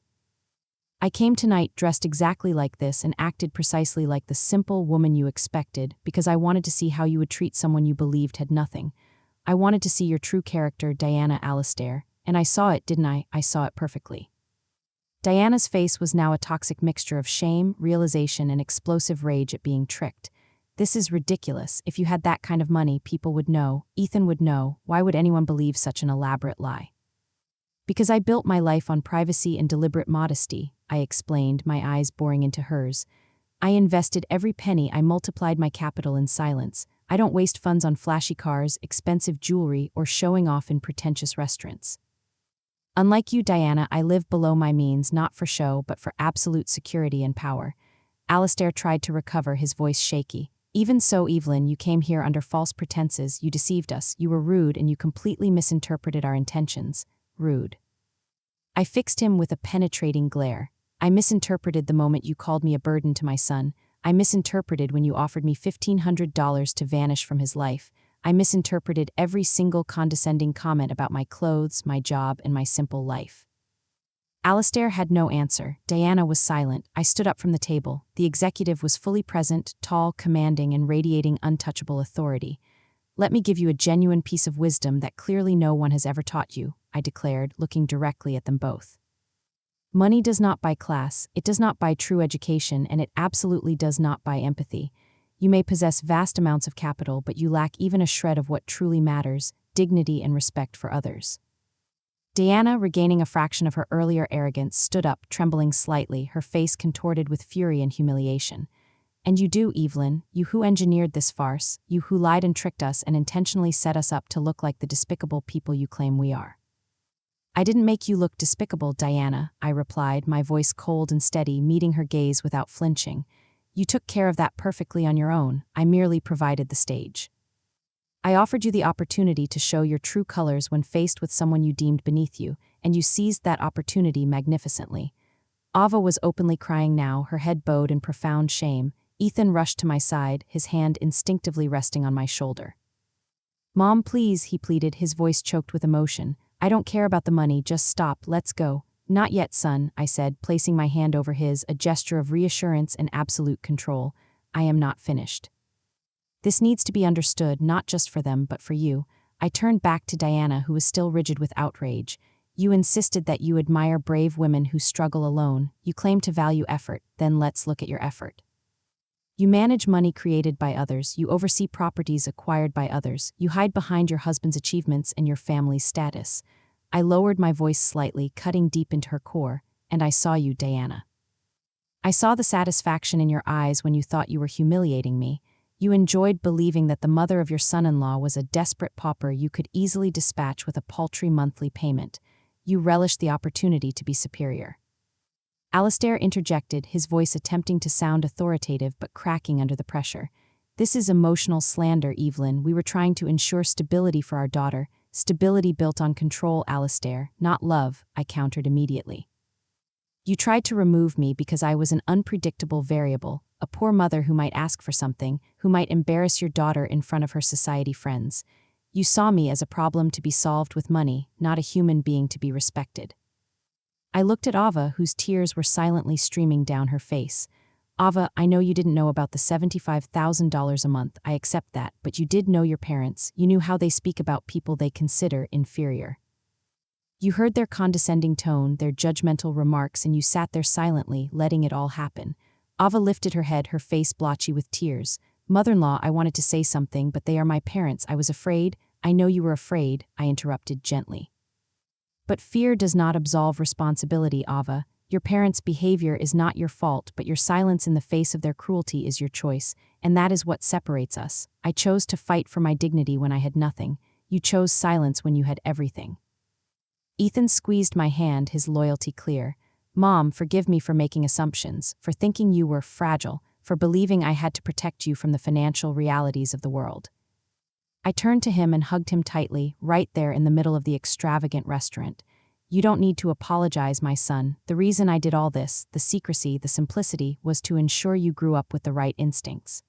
Speaker 1: I came tonight dressed exactly like this and acted precisely like the simple woman you expected because I wanted to see how you would treat someone you believed had nothing. I wanted to see your true character, Diana Alistair, and I saw it, didn't I? I saw it perfectly." Diana's face was now a toxic mixture of shame, realization, and explosive rage at being tricked. "This is ridiculous. If you had that kind of money, people would know. Ethan would know. Why would anyone believe such an elaborate lie?" "Because I built my life on privacy and deliberate modesty," I explained, my eyes boring into hers. "I invested every penny. I multiplied my capital in silence. I don't waste funds on flashy cars, expensive jewelry, or showing off in pretentious restaurants. Unlike you, Diana, I live below my means, not for show, but for absolute security and power." Alistair tried to recover, his voice shaky. "Even so, Evelyn, you came here under false pretenses. You deceived us. You were rude, and you completely misinterpreted our intentions." "Rude?" I fixed him with a penetrating glare. "I misinterpreted the moment you called me a burden to my son. I misinterpreted when you offered me $1,500 to vanish from his life. I misinterpreted every single condescending comment about my clothes, my job, and my simple life." Alistair had no answer. Diana was silent. I stood up from the table. The executive was fully present, tall, commanding, and radiating untouchable authority. "Let me give you a genuine piece of wisdom that clearly no one has ever taught you," I declared, looking directly at them both. "Money does not buy class, it does not buy true education, and it absolutely does not buy empathy. You may possess vast amounts of capital, but you lack even a shred of what truly matters: dignity and respect for others. Diana, regaining a fraction of her earlier arrogance, stood up, trembling slightly, her face contorted with fury and humiliation. "And you do, Evelyn, you who engineered this farce, you who lied and tricked us and intentionally set us up to look like the despicable people you claim we are." "I didn't make you look despicable, Diana," I replied, my voice cold and steady, meeting her gaze without flinching. "You took care of that perfectly on your own. I merely provided the stage. I offered you the opportunity to show your true colors when faced with someone you deemed beneath you, and you seized that opportunity magnificently." Ava was openly crying now, her head bowed in profound shame. Ethan rushed to my side, his hand instinctively resting on my shoulder. "Mom, please," he pleaded, his voice choked with emotion. "I don't care about the money, just stop, let's go." "Not yet, son," I said, placing my hand over his, a gesture of reassurance and absolute control. "I am not finished. This needs to be understood, not just for them, but for you." I turned back to Diana, who was still rigid with outrage. "You insisted that you admire brave women who struggle alone. You claim to value effort, then let's look at your effort. You manage money created by others, you oversee properties acquired by others, you hide behind your husband's achievements and your family's status." I lowered my voice slightly, cutting deep into her core. "And I saw you, Diana. I saw the satisfaction in your eyes when you thought you were humiliating me. You enjoyed believing that the mother of your son-in-law was a desperate pauper you could easily dispatch with a paltry monthly payment. You relished the opportunity to be superior." Alistair interjected, his voice attempting to sound authoritative but cracking under the pressure. "This is emotional slander, Evelyn. We were trying to ensure stability for our daughter. Stability built on control, Alistair, not love," I countered immediately. "You tried to remove me because I was an unpredictable variable, a poor mother who might ask for something, who might embarrass your daughter in front of her society friends. You saw me as a problem to be solved with money, not a human being to be respected." I looked at Ava, whose tears were silently streaming down her face. "Ava, I know you didn't know about the $75,000 a month, I accept that, but you did know your parents, you knew how they speak about people they consider inferior. You heard their condescending tone, their judgmental remarks, and you sat there silently, letting it all happen." Ava lifted her head, her face blotchy with tears. "Mother-in-law, I wanted to say something, but they are my parents. I was afraid." "I know you were afraid," I interrupted gently. "But fear does not absolve responsibility, Ava. Your parents' behavior is not your fault, but your silence in the face of their cruelty is your choice, and that is what separates us. I chose to fight for my dignity when I had nothing. You chose silence when you had everything." Ethan squeezed my hand, his loyalty clear. "Mom, forgive me for making assumptions, for thinking you were fragile, for believing I had to protect you from the financial realities of the world." I turned to him and hugged him tightly, right there in the middle of the extravagant restaurant. "You don't need to apologize, my son. The reason I did all this, the secrecy, the simplicity, was to ensure you grew up with the right instincts.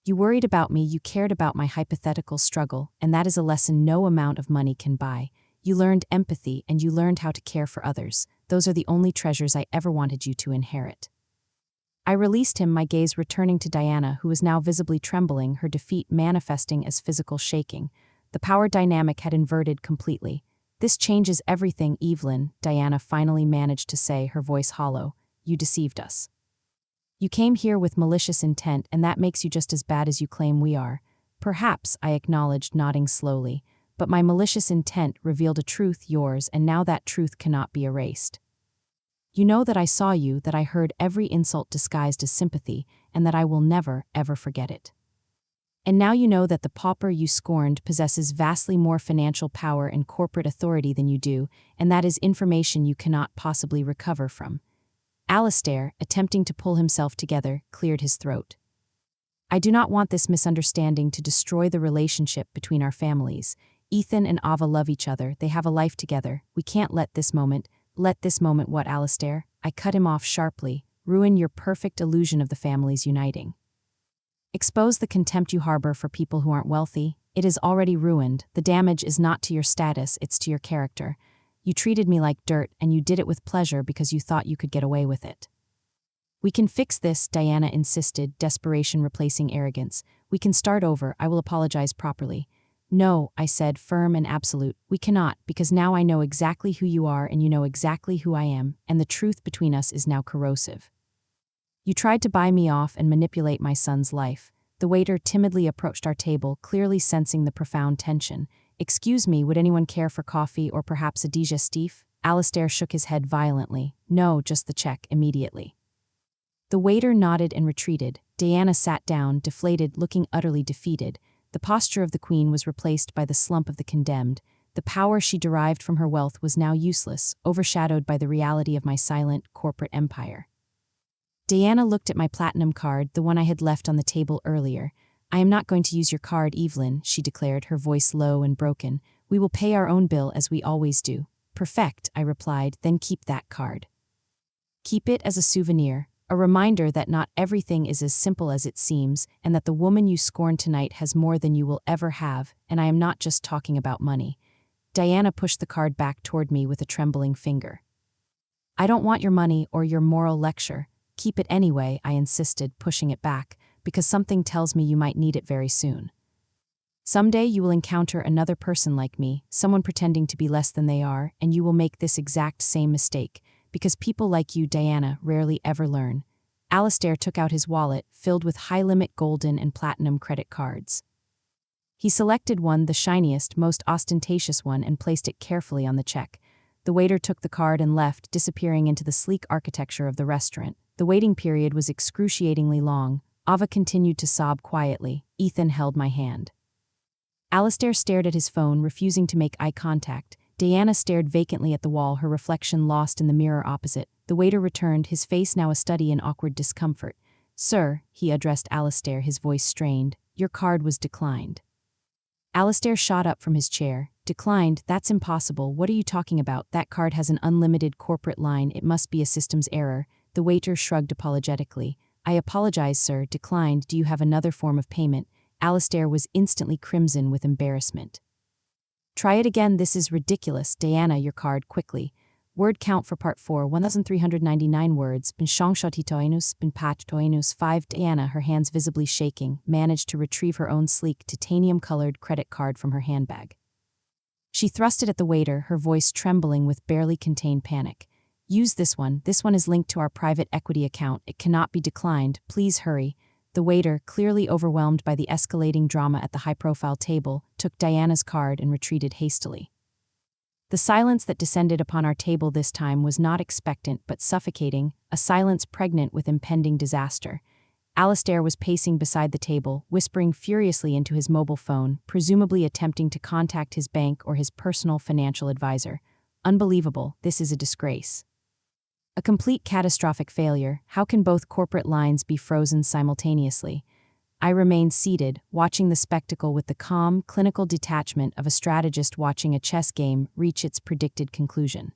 Speaker 1: You worried about me, you cared about my hypothetical struggle, and that is a lesson no amount of money can buy. You learned empathy and you learned how to care for others. Those are the only treasures I ever wanted you to inherit." I released him, my gaze returning to Diana, who was now visibly trembling, her defeat manifesting as physical shaking. The power dynamic had inverted completely. "This changes everything, Evelyn," Diana finally managed to say, her voice hollow. "You deceived us. You came here with malicious intent, and that makes you just as bad as you claim we are." "Perhaps," I acknowledged, nodding slowly, "but my malicious intent revealed a truth, yours, and now that truth cannot be erased. You know that I saw you, that I heard every insult disguised as sympathy, and that I will never, ever forget it. And now you know that the pauper you scorned possesses vastly more financial power and corporate authority than you do, and that is information you cannot possibly recover from." Alistair, attempting to pull himself together, cleared his throat. "I do not want this misunderstanding to destroy the relationship between our families. Ethan and Ava love each other, they have a life together. We can't let this moment— Let this moment what, Alistair?" I cut him off sharply. "Ruin your perfect illusion of the families uniting. Expose the contempt you harbor for people who aren't wealthy. It is already ruined. The damage is not to your status, it's to your character. You treated me like dirt, and you did it with pleasure because you thought you could get away with it." "We can fix this," Diana insisted, desperation replacing arrogance. "We can start over, I will apologize properly." "No," I said, firm and absolute, "we cannot, because now I know exactly who you are and you know exactly who I am, and the truth between us is now corrosive. You tried to buy me off and manipulate my son's life. The waiter timidly approached our table, clearly sensing the profound tension. "Excuse me, would anyone care for coffee or perhaps a digestif?" Alistair shook his head violently. "No, just the check, immediately." The waiter nodded and retreated. Diana sat down, deflated, looking utterly defeated. The posture of the queen was replaced by the slump of the condemned. The power she derived from her wealth was now useless, overshadowed by the reality of my silent, corporate empire. Diana looked at my platinum card, the one I had left on the table earlier. "I am not going to use your card, Evelyn," she declared, her voice low and broken. "We will pay our own bill as we always do." "Perfect," I replied, "then keep that card. Keep it as a souvenir, a reminder that not everything is as simple as it seems, and that the woman you scorn tonight has more than you will ever have, and I am not just talking about money." Diana pushed the card back toward me with a trembling finger. "I don't want your money or your moral lecture. Keep it anyway," I insisted, pushing it back, "because something tells me you might need it very soon. Someday you will encounter another person like me, someone pretending to be less than they are, and you will make this exact same mistake, because people like you, Diana, rarely ever learn." Alistair took out his wallet, filled with high-limit golden and platinum credit cards. He selected one, the shiniest, most ostentatious one, and placed it carefully on the check. The waiter took the card and left, disappearing into the sleek architecture of the restaurant. The waiting period was excruciatingly long. Ava continued to sob quietly. Ethan held my hand. Alistair stared at his phone, refusing to make eye contact. Diana stared vacantly at the wall, her reflection lost in the mirror opposite. The waiter returned, his face now a study in awkward discomfort. "Sir," he addressed Alistair, his voice strained, "your card was declined." Alistair shot up from his chair. "Declined? That's impossible. What are you talking about? That card has an unlimited corporate line. It must be a systems error." The waiter shrugged apologetically. "I apologize, sir. Declined. Do you have another form of payment?" Alistair was instantly crimson with embarrassment. "Try it again. This is ridiculous." "Diana, your card, quickly." Word count for part 4, 1,399 words. "Bin shongshotitoinus, bin pattoinus 5." Diana, her hands visibly shaking, managed to retrieve her own sleek, titanium-colored credit card from her handbag. She thrust it at the waiter, her voice trembling with barely contained panic. "Use this one. This one is linked to our private equity account. It cannot be declined. Please hurry." The waiter, clearly overwhelmed by the escalating drama at the high-profile table, took Diana's card and retreated hastily. The silence that descended upon our table this time was not expectant but suffocating, a silence pregnant with impending disaster. Alistair was pacing beside the table, whispering furiously into his mobile phone, presumably attempting to contact his bank or his personal financial advisor. Unbelievable, this is a disgrace. A complete catastrophic failure. How can both corporate lines be frozen simultaneously? I remained seated, watching the spectacle with the calm, clinical detachment of a strategist watching a chess game reach its predicted conclusion.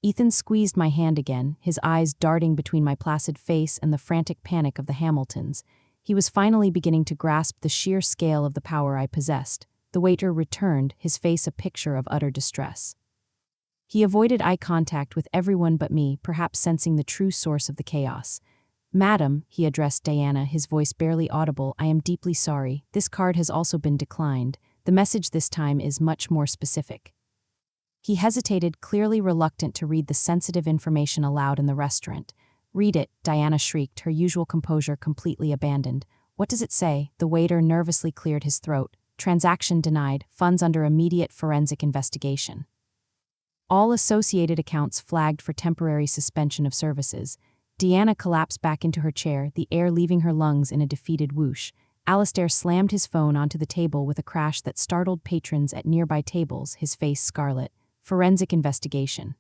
Speaker 1: Ethan squeezed my hand again, his eyes darting between my placid face and the frantic panic of the Hamiltons. He was finally beginning to grasp the sheer scale of the power I possessed. The waiter returned, his face a picture of utter distress. He avoided eye contact with everyone but me, perhaps sensing the true source of the chaos. "Madam," he addressed Diana, his voice barely audible, "I am deeply sorry. This card has also been declined. The message this time is much more specific." He hesitated, clearly reluctant to read the sensitive information aloud in the restaurant. "Read it," Diana shrieked, her usual composure completely abandoned. "What does it say?" The waiter nervously cleared his throat. "Transaction denied. Funds under immediate forensic investigation. All associated accounts flagged for temporary suspension of services." Diana collapsed back into her chair, the air leaving her lungs in a defeated whoosh. Alistair slammed his phone onto the table with a crash that startled patrons at nearby tables, his face scarlet. "Forensic investigation."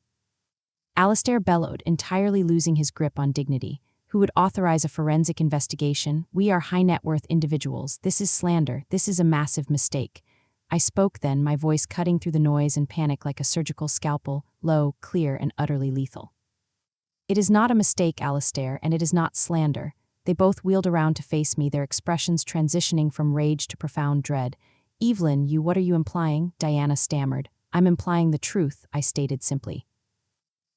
Speaker 1: Alistair bellowed, entirely losing his grip on dignity. "Who would authorize a forensic investigation? We are high-net-worth individuals. This is slander. This is a massive mistake." I spoke then, my voice cutting through the noise and panic like a surgical scalpel, low, clear, and utterly lethal. "It is not a mistake, Alistair, and it is not slander." They both wheeled around to face me, their expressions transitioning from rage to profound dread. "Evelyn, what are you implying?" Diana stammered. "I'm implying the truth," I stated simply.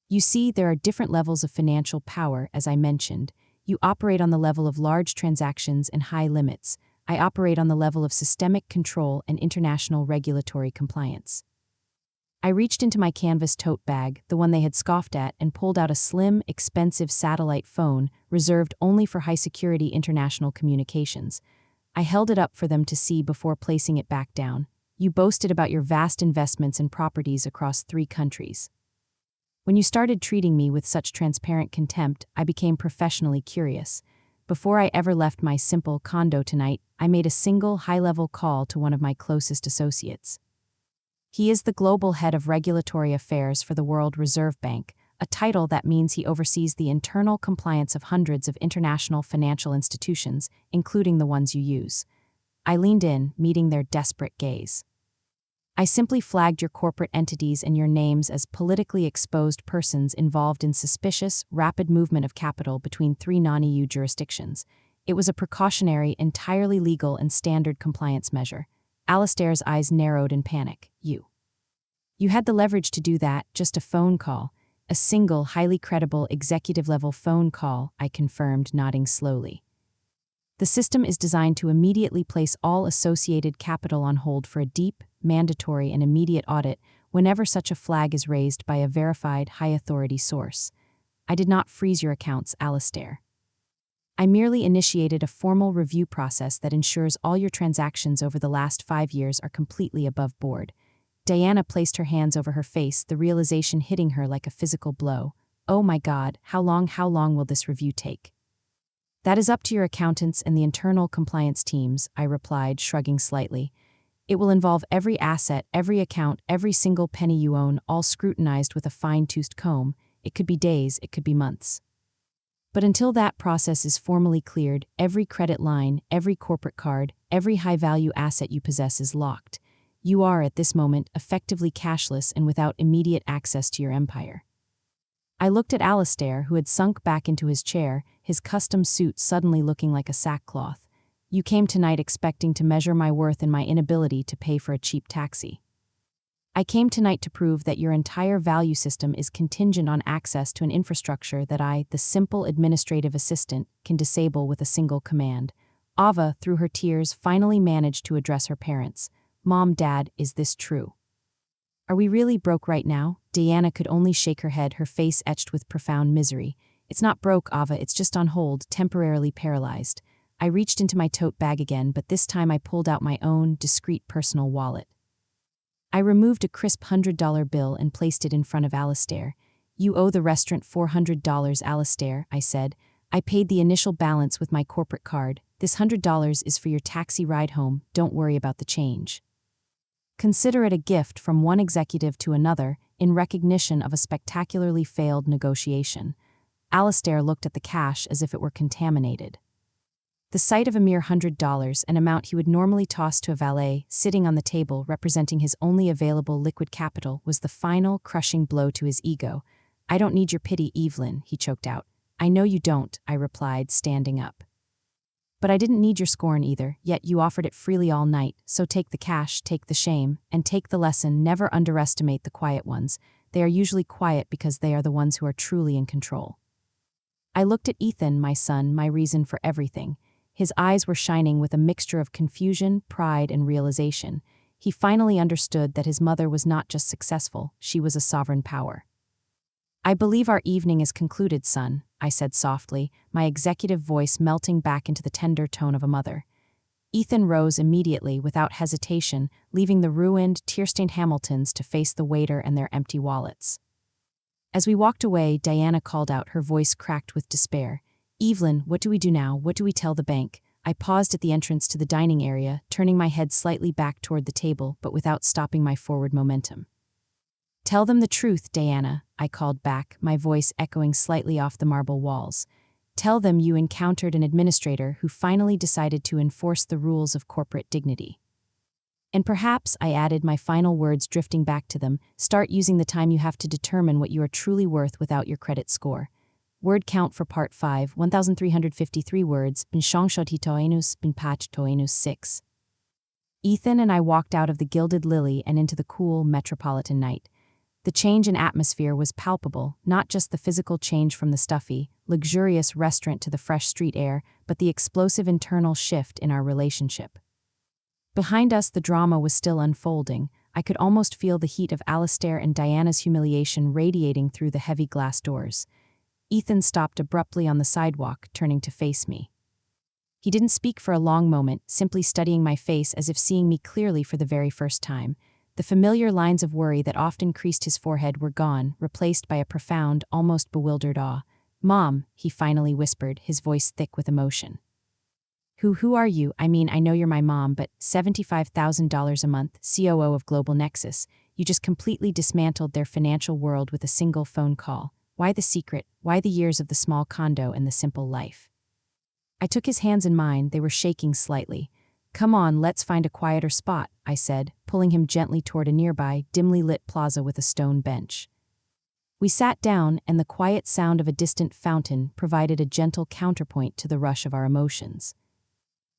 Speaker 1: "You see, there are different levels of financial power, as I mentioned. You operate on the level of large transactions and high limits. I operate on the level of systemic control and international regulatory compliance." I reached into my canvas tote bag, the one they had scoffed at, and pulled out a slim, expensive satellite phone reserved only for high-security international communications. I held it up for them to see before placing it back down. You boasted about your vast investments in properties across 3 countries. When you started treating me with such transparent contempt, I became professionally curious. Before I ever left my simple condo tonight, I made a single high-level call to one of my closest associates. He is the global head of regulatory affairs for the World Reserve Bank, a title that means he oversees the internal compliance of hundreds of international financial institutions, including the ones you use. I leaned in, meeting their desperate gaze. I simply flagged your corporate entities and your names as politically exposed persons involved in suspicious, rapid movement of capital between 3 non-EU jurisdictions. It was a precautionary, entirely legal and standard compliance measure. Alistair's eyes narrowed in panic. You had the leverage to do that, just a phone call. A single, highly credible, executive-level phone call, I confirmed, nodding slowly. The system is designed to immediately place all associated capital on hold for a deep, mandatory, and immediate audit whenever such a flag is raised by a verified, high-authority source. I did not freeze your accounts, Alistair. I merely initiated a formal review process that ensures all your transactions over the last 5 years are completely above board. Diana placed her hands over her face, the realization hitting her like a physical blow. Oh my God, how long will this review take? That is up to your accountants and the internal compliance teams, I replied, shrugging slightly. It will involve every asset, every account, every single penny you own, all scrutinized with a fine-toothed comb. It could be days, it could be months. But until that process is formally cleared, every credit line, every corporate card, every high-value asset you possess is locked. You are, at this moment, effectively cashless and without immediate access to your empire. I looked at Alistair, who had sunk back into his chair, his custom suit suddenly looking like a sackcloth. You came tonight expecting to measure my worth in my inability to pay for a cheap taxi. I came tonight to prove that your entire value system is contingent on access to an infrastructure that I, the simple administrative assistant, can disable with a single command. Ava, through her tears, finally managed to address her parents. Mom, Dad, is this true? Are we really broke right now? Diana could only shake her head, her face etched with profound misery. It's not broke, Ava, it's just on hold, temporarily paralyzed. I reached into my tote bag again, but this time I pulled out my own, discreet personal wallet. I removed a crisp $100 bill and placed it in front of Alistair. You owe the restaurant $400, Alistair, I said. I paid the initial balance with my corporate card. This $100 is for your taxi ride home, don't worry about the change. Consider it a gift from one executive to another in recognition of a spectacularly failed negotiation. Alistair looked at the cash as if it were contaminated. The sight of a mere $100, an amount he would normally toss to a valet, sitting on the table representing his only available liquid capital, was the final, crushing blow to his ego. I don't need your pity, Evelyn, he choked out. I know you don't, I replied, standing up. But I didn't need your scorn either, yet you offered it freely all night, so take the cash, take the shame, and take the lesson: never underestimate the quiet ones. They are usually quiet because they are the ones who are truly in control. I looked at Ethan, my son, my reason for everything. His eyes were shining with a mixture of confusion, pride, and realization. He finally understood that his mother was not just successful, she was a sovereign power. I believe our evening is concluded, son, I said softly, my executive voice melting back into the tender tone of a mother. Ethan rose immediately, without hesitation, leaving the ruined, tear-stained Hamiltons to face the waiter and their empty wallets. As we walked away, Diana called out, her voice cracked with despair. Evelyn, what do we do now? What do we tell the bank? I paused at the entrance to the dining area, turning my head slightly back toward the table, but without stopping my forward momentum. Tell them the truth, Diana, I called back, my voice echoing slightly off the marble walls. Tell them you encountered an administrator who finally decided to enforce the rules of corporate dignity. And perhaps, I added, my final words drifting back to them, start using the time you have to determine what you are truly worth without your credit score. Word count for Part 5, 1,353 words, bin shongshot bin patch 6. Ethan and I walked out of the Gilded Lily and into the cool, metropolitan night. The change in atmosphere was palpable, not just the physical change from the stuffy, luxurious restaurant to the fresh street air, but the explosive internal shift in our relationship. Behind us, the drama was still unfolding. I could almost feel the heat of Alistair and Diana's humiliation radiating through the heavy glass doors. Ethan stopped abruptly on the sidewalk, turning to face me. He didn't speak for a long moment, simply studying my face as if seeing me clearly for the very first time. The familiar lines of worry that often creased his forehead were gone, replaced by a profound, almost bewildered awe. "Mom," he finally whispered, his voice thick with emotion. Who are you? I mean, I know you're my mom, but $75,000 a month, COO of Global Nexus. You just completely dismantled their financial world with a single phone call. Why the secret? Why the years of the small condo and the simple life?" I took his hands in mine, they were shaking slightly. "Come on, let's find a quieter spot," I said, pulling him gently toward a nearby, dimly lit plaza with a stone bench. We sat down, and the quiet sound of a distant fountain provided a gentle counterpoint to the rush of our emotions.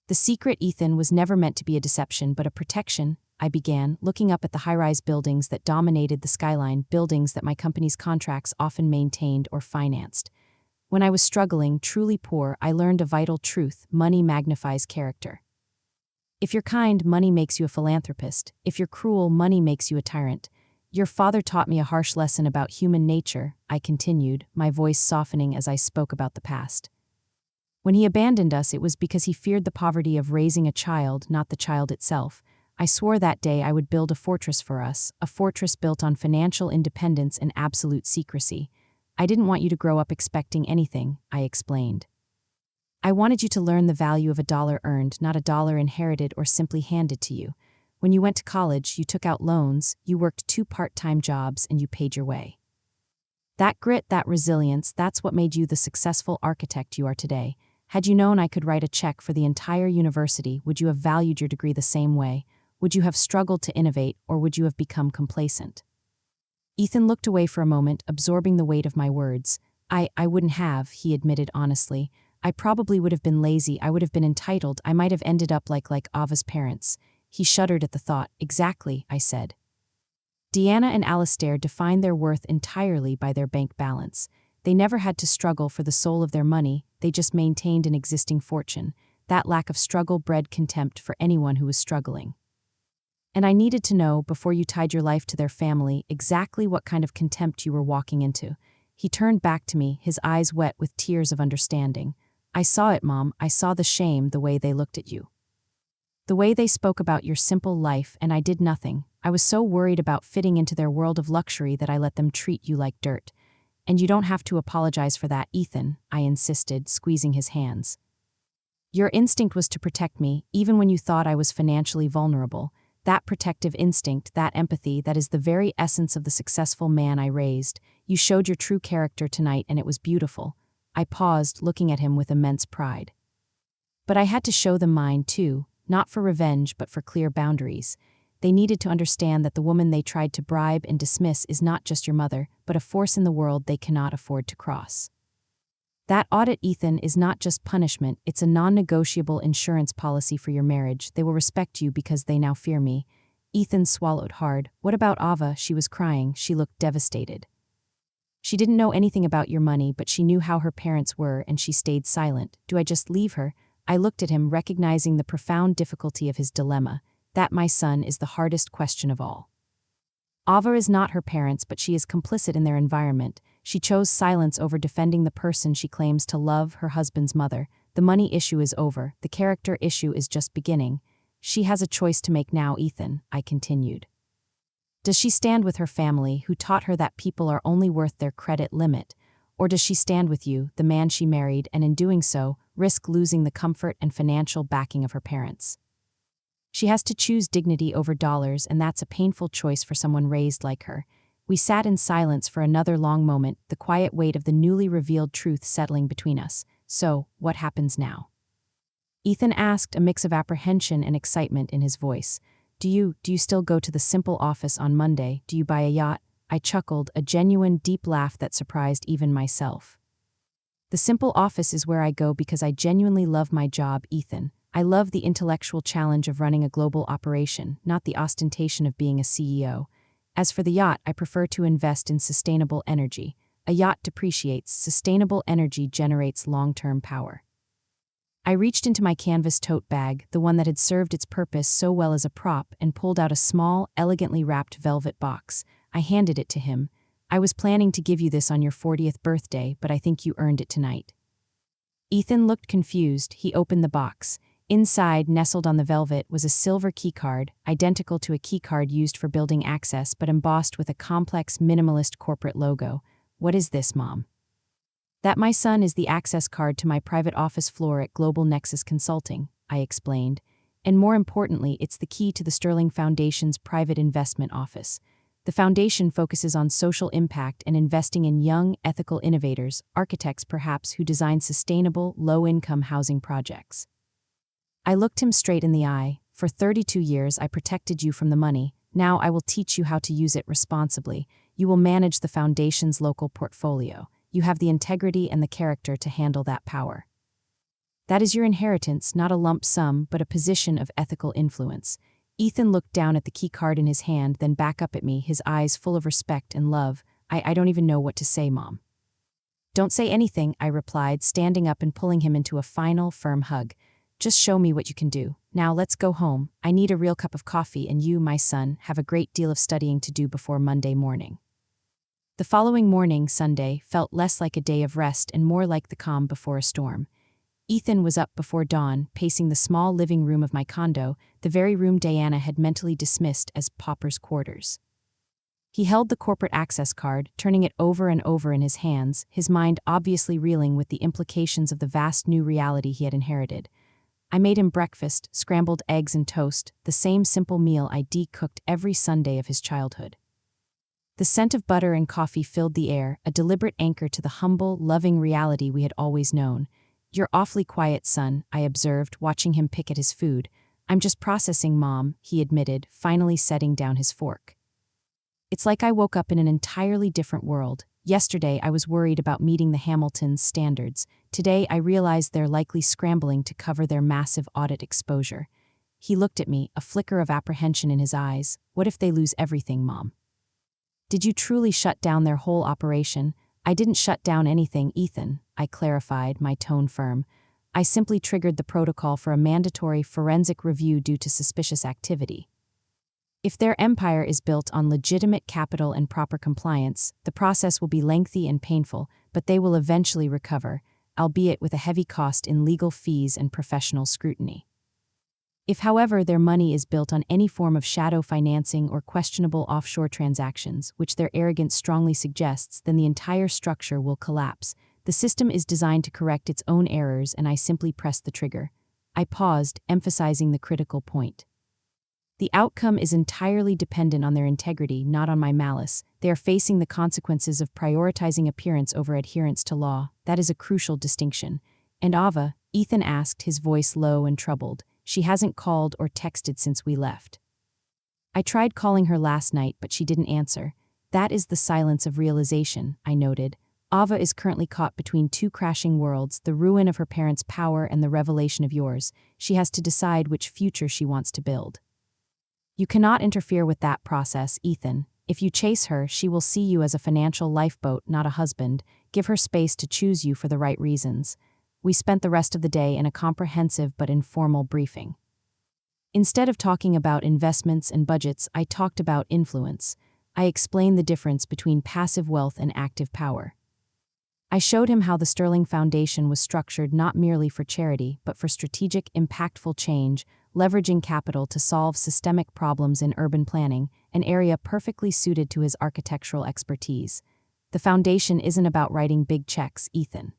Speaker 1: "The secret, Ethan, was never meant to be a deception but a protection," I began, looking up at the high-rise buildings that dominated the skyline, buildings that my company's contracts often maintained or financed. When I was struggling, truly poor, I learned a vital truth: money magnifies character. If you're kind, money makes you a philanthropist. If you're cruel, money makes you a tyrant. Your father taught me a harsh lesson about human nature," I continued, my voice softening as I spoke about the past. "When he abandoned us, it was because he feared the poverty of raising a child, not the child itself. I swore that day I would build a fortress for us, a fortress built on financial independence and absolute secrecy. I didn't want you to grow up expecting anything," I explained. "I wanted you to learn the value of a dollar earned, not a dollar inherited or simply handed to you. When you went to college, you took out loans, you worked 2 part-time jobs, and you paid your way. That grit, that resilience, that's what made you the successful architect you are today. Had you known I could write a check for the entire university, would you have valued your degree the same way? Would you have struggled to innovate, or would you have become complacent?" Ethan looked away for a moment, absorbing the weight of my words. I wouldn't have," he admitted honestly. "I probably would have been lazy, I would have been entitled, I might have ended up like Ava's parents." He shuddered at the thought. "Exactly," I said. "Deanna and Alistair defined their worth entirely by their bank balance. They never had to struggle for the soul of their money, they just maintained an existing fortune. That lack of struggle bred contempt for anyone who was struggling. And I needed to know, before you tied your life to their family, exactly what kind of contempt you were walking into." He turned back to me, his eyes wet with tears of understanding. "I saw it, Mom. I saw the shame, the way they looked at you. The way they spoke about your simple life, and I did nothing. I was so worried about fitting into their world of luxury that I let them treat you like dirt. And you don't have to apologize for that, Ethan," I insisted, squeezing his hands. "Your instinct was to protect me, even when you thought I was financially vulnerable. That protective instinct, that empathy, that is the very essence of the successful man I raised. You showed your true character tonight, and it was beautiful." I paused, looking at him with immense pride. "But I had to show them mine, too, not for revenge, but for clear boundaries. They needed to understand that the woman they tried to bribe and dismiss is not just your mother, but a force in the world they cannot afford to cross. That audit, Ethan, is not just punishment, it's a non-negotiable insurance policy for your marriage. They will respect you because they now fear me." Ethan swallowed hard. "What about Ava?" She was crying, she looked devastated. "She didn't know anything about your money, but she knew how her parents were, and she stayed silent. Do I just leave her?" I looked at him, recognizing the profound difficulty of his dilemma. That, my son, is the hardest question of all. Ava is not her parents, but she is complicit in their environment. She chose silence over defending the person she claims to love, her husband's mother. The money issue is over. The character issue is just beginning. She has a choice to make now, Ethan, I continued. Does she stand with her family, who taught her that people are only worth their credit limit? Or does she stand with you, the man she married, and in doing so, risk losing the comfort and financial backing of her parents? She has to choose dignity over dollars, and that's a painful choice for someone raised like her. We sat in silence for another long moment, the quiet weight of the newly revealed truth settling between us. "So, what happens now?" Ethan asked, a mix of apprehension and excitement in his voice. Do you still go to the simple office on Monday? Do you buy a yacht?" I chuckled, a genuine, deep laugh that surprised even myself. "The simple office is where I go because I genuinely love my job, Ethan. I love the intellectual challenge of running a global operation, not the ostentation of being a CEO. As for the yacht, I prefer to invest in sustainable energy. A yacht depreciates, sustainable energy generates long-term power." I reached into my canvas tote bag, the one that had served its purpose so well as a prop, and pulled out a small, elegantly wrapped velvet box. I handed it to him. "I was planning to give you this on your 40th birthday, but I think you earned it tonight." Ethan looked confused. He opened the box. Inside, nestled on the velvet, was a silver keycard, identical to a keycard used for building access but embossed with a complex minimalist corporate logo. "What is this, Mom?" "That, my son, is the access card to my private office floor at Global Nexus Consulting," I explained. "And more importantly, it's the key to the Sterling Foundation's private investment office. The foundation focuses on social impact and investing in young, ethical innovators, architects perhaps, who design sustainable, low-income housing projects." I looked him straight in the eye. "For 32 years I protected you from the money. Now I will teach you how to use it responsibly. You will manage the foundation's local portfolio. You have the integrity and the character to handle that power. That is your inheritance, not a lump sum, but a position of ethical influence." Ethan looked down at the key card in his hand, then back up at me, his eyes full of respect and love. I don't even know what to say, Mom." "Don't say anything," I replied, standing up and pulling him into a final, firm hug. "Just show me what you can do. Now let's go home. I need a real cup of coffee, and you, my son, have a great deal of studying to do before Monday morning." The following morning, Sunday, felt less like a day of rest and more like the calm before a storm. Ethan was up before dawn, pacing the small living room of my condo, the very room Diana had mentally dismissed as pauper's quarters. He held the corporate access card, turning it over and over in his hands, his mind obviously reeling with the implications of the vast new reality he had inherited. I made him breakfast, scrambled eggs and toast, the same simple meal I cooked every Sunday of his childhood. The scent of butter and coffee filled the air, a deliberate anchor to the humble, loving reality we had always known. "You're awfully quiet, son," I observed, watching him pick at his food. "I'm just processing, Mom," he admitted, finally setting down his fork. "It's like I woke up in an entirely different world. Yesterday I was worried about meeting the Hamiltons' standards. Today I realized they're likely scrambling to cover their massive audit exposure." He looked at me, a flicker of apprehension in his eyes. "What if they lose everything, Mom?" "Did you truly shut down their whole operation?" "I didn't shut down anything, Ethan," I clarified, my tone firm. "I simply triggered the protocol for a mandatory forensic review due to suspicious activity. If their empire is built on legitimate capital and proper compliance, the process will be lengthy and painful, but they will eventually recover, albeit with a heavy cost in legal fees and professional scrutiny. If, however, their money is built on any form of shadow financing or questionable offshore transactions, which their arrogance strongly suggests, then the entire structure will collapse. The system is designed to correct its own errors, and I simply pressed the trigger." I paused, emphasizing the critical point. "The outcome is entirely dependent on their integrity, not on my malice. They are facing the consequences of prioritizing appearance over adherence to law. That is a crucial distinction." "And Ava?" Ethan asked, his voice low and troubled. "She hasn't called or texted since we left." "I tried calling her last night, but she didn't answer." "That is the silence of realization," I noted. "Ava is currently caught between two crashing worlds, the ruin of her parents' power and the revelation of yours. She has to decide which future she wants to build. You cannot interfere with that process, Ethan. If you chase her, she will see you as a financial lifeboat, not a husband. Give her space to choose you for the right reasons." We spent the rest of the day in a comprehensive but informal briefing. Instead of talking about investments and budgets, I talked about influence. I explained the difference between passive wealth and active power. I showed him how the Sterling Foundation was structured not merely for charity, but for strategic, impactful change, leveraging capital to solve systemic problems in urban planning, an area perfectly suited to his architectural expertise. The foundation isn't about writing big checks, Ethan.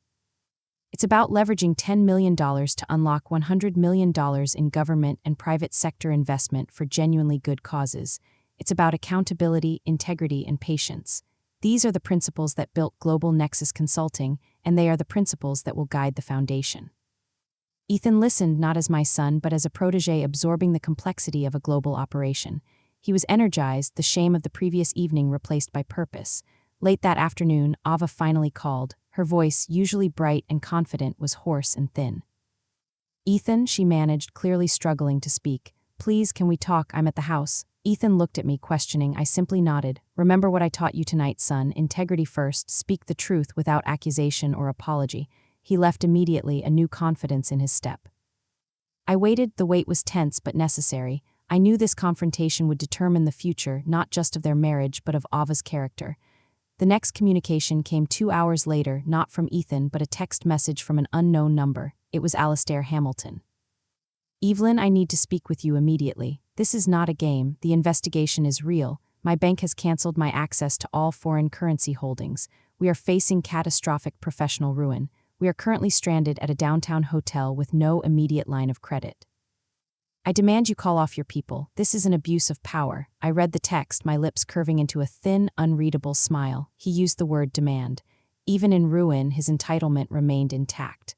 Speaker 1: It's about leveraging $10 million to unlock $100 million in government and private sector investment for genuinely good causes. It's about accountability, integrity, and patience. These are the principles that built Global Nexus Consulting, and they are the principles that will guide the foundation. Ethan listened not as my son, but as a protege absorbing the complexity of a global operation. He was energized, the shame of the previous evening replaced by purpose. Late that afternoon, Ava finally called. Her voice, usually bright and confident, was hoarse and thin. "Ethan," she managed, clearly struggling to speak. "Please, can we talk? I'm at the house." Ethan looked at me, questioning. I simply nodded. "Remember what I taught you tonight, son. Integrity first. Speak the truth without accusation or apology." He left immediately, a new confidence in his step. I waited. The wait was tense but necessary. I knew this confrontation would determine the future, not just of their marriage, but of Ava's character. The next communication came 2 hours later, not from Ethan but a text message from an unknown number. It was Alastair Hamilton. "Evelyn, I need to speak with you immediately. This is not a game, the investigation is real. My bank has cancelled my access to all foreign currency holdings. We are facing catastrophic professional ruin. We are currently stranded at a downtown hotel with no immediate line of credit. I demand you call off your people. This is an abuse of power." I read the text, my lips curving into a thin, unreadable smile. He used the word demand. Even in ruin, his entitlement remained intact.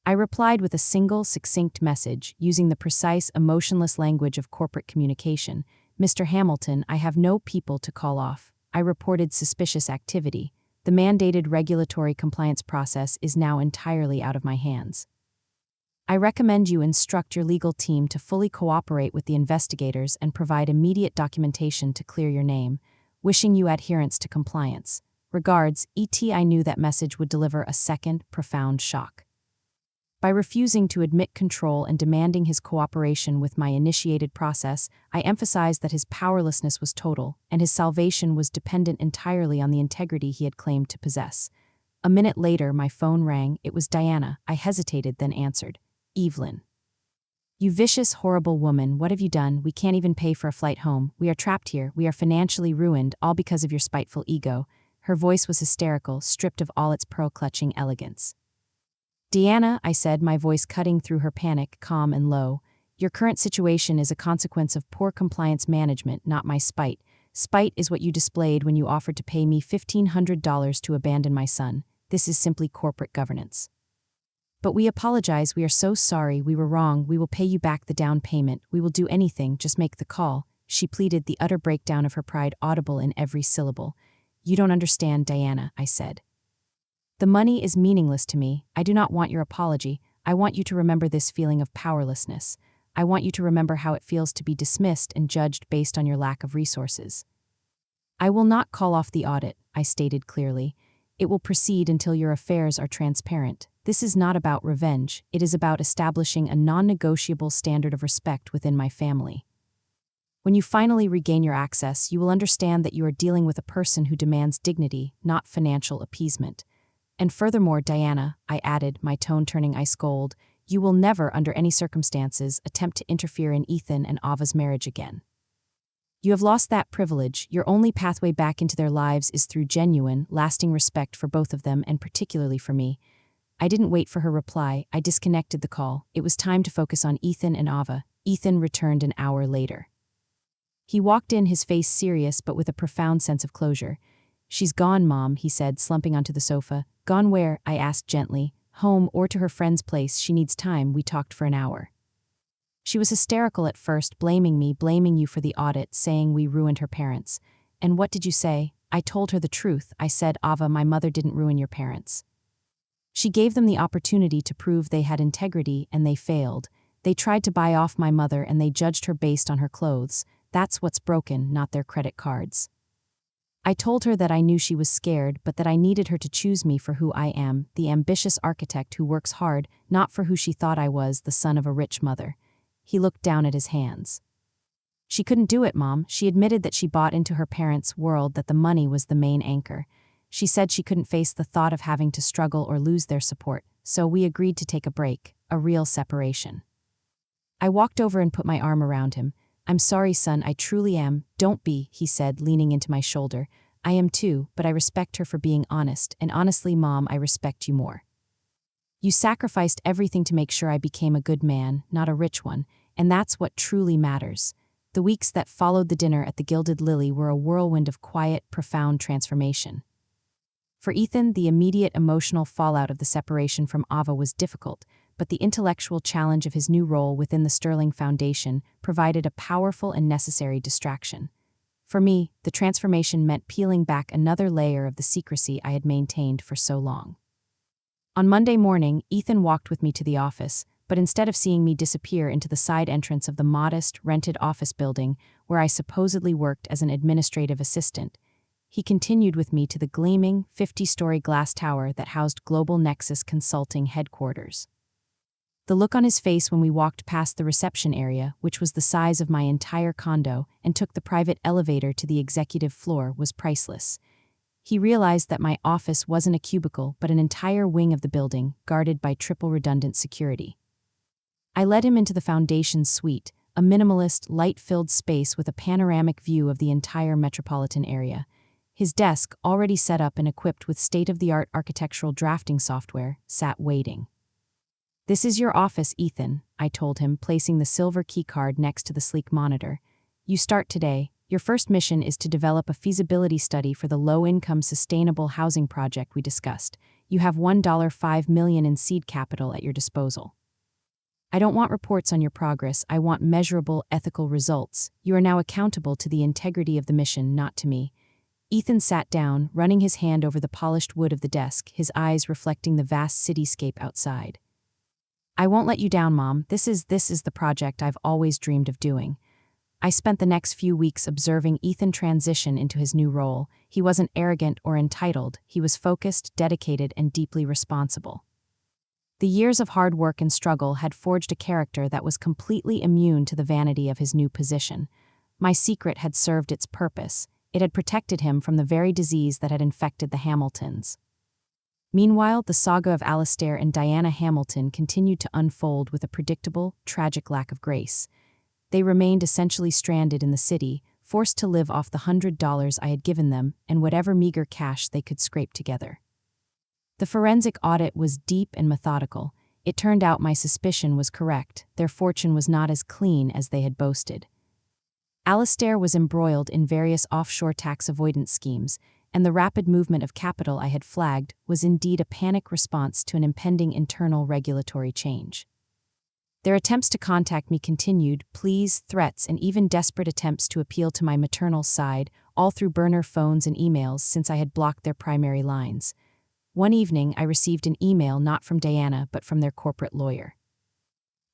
Speaker 1: I replied with a single, succinct message, using the precise, emotionless language of corporate communication. "Mr. Hamilton, I have no people to call off. I reported suspicious activity. The mandated regulatory compliance process is now entirely out of my hands. I recommend you instruct your legal team to fully cooperate with the investigators and provide immediate documentation to clear your name. Wishing you adherence to compliance. Regards, E.T." I knew that message would deliver a second, profound shock. By refusing to admit control and demanding his cooperation with my initiated process, I emphasized that his powerlessness was total, and his salvation was dependent entirely on the integrity he had claimed to possess. A minute later, my phone rang. It was Diana. I hesitated, then answered. "Evelyn. You vicious, horrible woman, what have you done? We can't even pay for a flight home. We are trapped here. We are financially ruined, all because of your spiteful ego." Her voice was hysterical, stripped of all its pearl-clutching elegance. "Diana," I said, my voice cutting through her panic, calm and low, "your current situation is a consequence of poor compliance management, not my spite. Spite is what you displayed when you offered to pay me $1,500 to abandon my son. This is simply corporate governance. But we apologize, we are so sorry, we were wrong, we will pay you back the down payment, we will do anything, just make the call," she pleaded, the utter breakdown of her pride audible in every syllable. "You don't understand, Diana," I said. "The money is meaningless to me. I do not want your apology. I want you to remember this feeling of powerlessness. I want you to remember how it feels to be dismissed and judged based on your lack of resources. I will not call off the audit," I stated clearly. "It will proceed until your affairs are transparent. This is not about revenge. It is about establishing a non-negotiable standard of respect within my family. When you finally regain your access, you will understand that you are dealing with a person who demands dignity, not financial appeasement. And furthermore, Diana," I added, my tone turning ice cold, "you will never, under any circumstances, attempt to interfere in Ethan and Ava's marriage again. You have lost that privilege. Your only pathway back into their lives is through genuine, lasting respect for both of them and particularly for me." I didn't wait for her reply. I disconnected the call. It was time to focus on Ethan and Ava. Ethan returned an hour later. He walked in, his face serious but with a profound sense of closure. "She's gone, Mom," he said, slumping onto the sofa. "Gone where?" I asked gently. "Home or to her friend's place. She needs time. We talked for an hour." She was hysterical at first, blaming me, blaming you for the audit, saying we ruined her parents. "And what did you say?" I told her the truth. I said, "Ava, my mother didn't ruin your parents. She gave them the opportunity to prove they had integrity, and they failed. They tried to buy off my mother, and they judged her based on her clothes. That's what's broken, not their credit cards." I told her that I knew she was scared, but that I needed her to choose me for who I am, the ambitious architect who works hard, not for who she thought I was, the son of a rich mother. He looked down at his hands. "She couldn't do it, Mom." She admitted that she bought into her parents' world, that the money was the main anchor. She said she couldn't face the thought of having to struggle or lose their support, so we agreed to take a break, a real separation. I walked over and put my arm around him. "I'm sorry, son, I truly am." "Don't be," he said, leaning into my shoulder. "I am too, but I respect her for being honest, and honestly, Mom, I respect you more. You sacrificed everything to make sure I became a good man, not a rich one, and that's what truly matters." The weeks that followed the dinner at the Gilded Lily were a whirlwind of quiet, profound transformation. For Ethan, the immediate emotional fallout of the separation from Ava was difficult, but the intellectual challenge of his new role within the Sterling Foundation provided a powerful and necessary distraction. For me, the transformation meant peeling back another layer of the secrecy I had maintained for so long. On Monday morning, Ethan walked with me to the office, but instead of seeing me disappear into the side entrance of the modest, rented office building where I supposedly worked as an administrative assistant, he continued with me to the gleaming, 50-story glass tower that housed Global Nexus Consulting headquarters. The look on his face when we walked past the reception area, which was the size of my entire condo, and took the private elevator to the executive floor, was priceless. He realized that my office wasn't a cubicle but an entire wing of the building, guarded by triple redundant security. I led him into the foundation suite, a minimalist, light-filled space with a panoramic view of the entire metropolitan area. His desk, already set up and equipped with state-of-the-art architectural drafting software, sat waiting. "This is your office, Ethan," I told him, placing the silver keycard next to the sleek monitor. "You start today. Your first mission is to develop a feasibility study for the low-income sustainable housing project we discussed. You have $1.5 million in seed capital at your disposal. I don't want reports on your progress, I want measurable, ethical results. You are now accountable to the integrity of the mission, not to me." Ethan sat down, running his hand over the polished wood of the desk, his eyes reflecting the vast cityscape outside. "I won't let you down, Mom. This is the project I've always dreamed of doing." I spent the next few weeks observing Ethan transition into his new role. He wasn't arrogant or entitled, he was focused, dedicated, and deeply responsible. The years of hard work and struggle had forged a character that was completely immune to the vanity of his new position. My secret had served its purpose. It had protected him from the very disease that had infected the Hamiltons. Meanwhile, the saga of Alastair and Diana Hamilton continued to unfold with a predictable, tragic lack of grace. They remained essentially stranded in the city, forced to live off the $100 I had given them and whatever meager cash they could scrape together. The forensic audit was deep and methodical. It turned out my suspicion was correct. Their fortune was not as clean as they had boasted. Alastair was embroiled in various offshore tax avoidance schemes, and the rapid movement of capital I had flagged was indeed a panic response to an impending internal regulatory change. Their attempts to contact me continued, pleas, threats, and even desperate attempts to appeal to my maternal side, all through burner phones and emails since I had blocked their primary lines. One evening, I received an email not from Diana but from their corporate lawyer.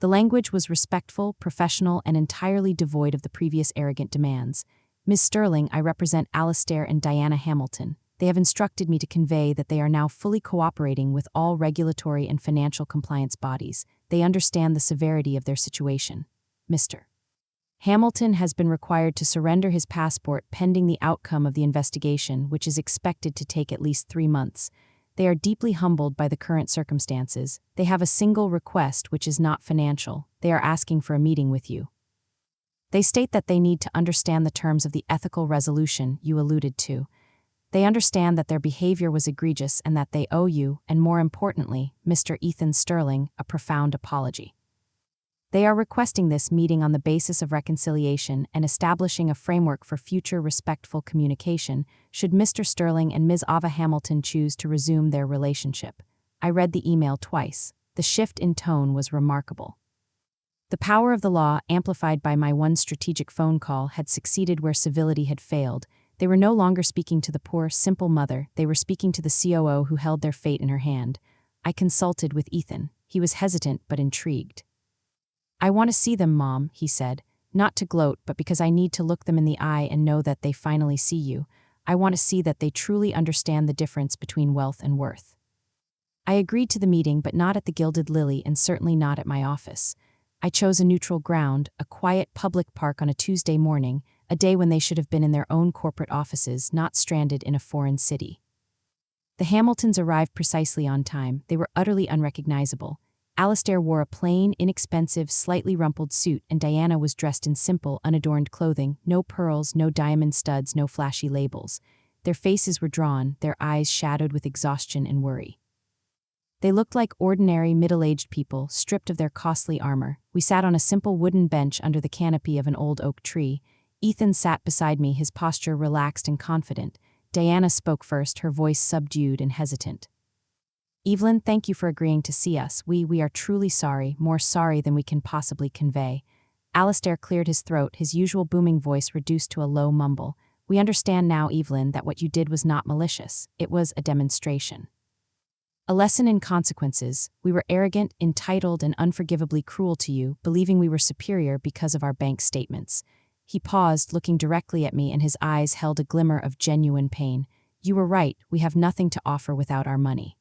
Speaker 1: The language was respectful, professional, and entirely devoid of the previous arrogant demands. "Ms. Sterling, I represent Alastair and Diana Hamilton. They have instructed me to convey that they are now fully cooperating with all regulatory and financial compliance bodies. They understand the severity of their situation. Mr. Hamilton has been required to surrender his passport pending the outcome of the investigation, which is expected to take at least 3 months. They are deeply humbled by the current circumstances. They have a single request, which is not financial. They are asking for a meeting with you. They state that they need to understand the terms of the ethical resolution you alluded to. They understand that their behavior was egregious and that they owe you, and more importantly, Mr. Ethan Sterling, a profound apology. They are requesting this meeting on the basis of reconciliation and establishing a framework for future respectful communication should Mr. Sterling and Ms. Ava Hamilton choose to resume their relationship. I read the email twice. The shift in tone was remarkable. The power of the law, amplified by my one strategic phone call, had succeeded where civility had failed. They were no longer speaking to the poor, simple mother. They were speaking to the COO who held their fate in her hand. I consulted with Ethan. He was hesitant but intrigued. "I want to see them, Mom," he said, "not to gloat, but because I need to look them in the eye and know that they finally see you. I want to see that they truly understand the difference between wealth and worth." I agreed to the meeting, but not at the Gilded Lily and certainly not at my office. I chose a neutral ground, a quiet public park on a Tuesday morning, a day when they should have been in their own corporate offices, not stranded in a foreign city. The Hamiltons arrived precisely on time. They were utterly unrecognizable. Alastair wore a plain, inexpensive, slightly rumpled suit, and Diana was dressed in simple, unadorned clothing, no pearls, no diamond studs, no flashy labels. Their faces were drawn, their eyes shadowed with exhaustion and worry. They looked like ordinary, middle-aged people, stripped of their costly armor. We sat on a simple wooden bench under the canopy of an old oak tree. Ethan sat beside me, his posture relaxed and confident. Diana spoke first, her voice subdued and hesitant. "Evelyn, thank you for agreeing to see us. We are truly sorry, more sorry than we can possibly convey." Alastair cleared his throat, his usual booming voice reduced to a low mumble. "We understand now, Evelyn, that what you did was not malicious. It was a demonstration. A lesson in consequences. We were arrogant, entitled, and unforgivably cruel to you, believing we were superior because of our bank statements." He paused, looking directly at me, and his eyes held a glimmer of genuine pain. "You were right, we have nothing to offer without our money.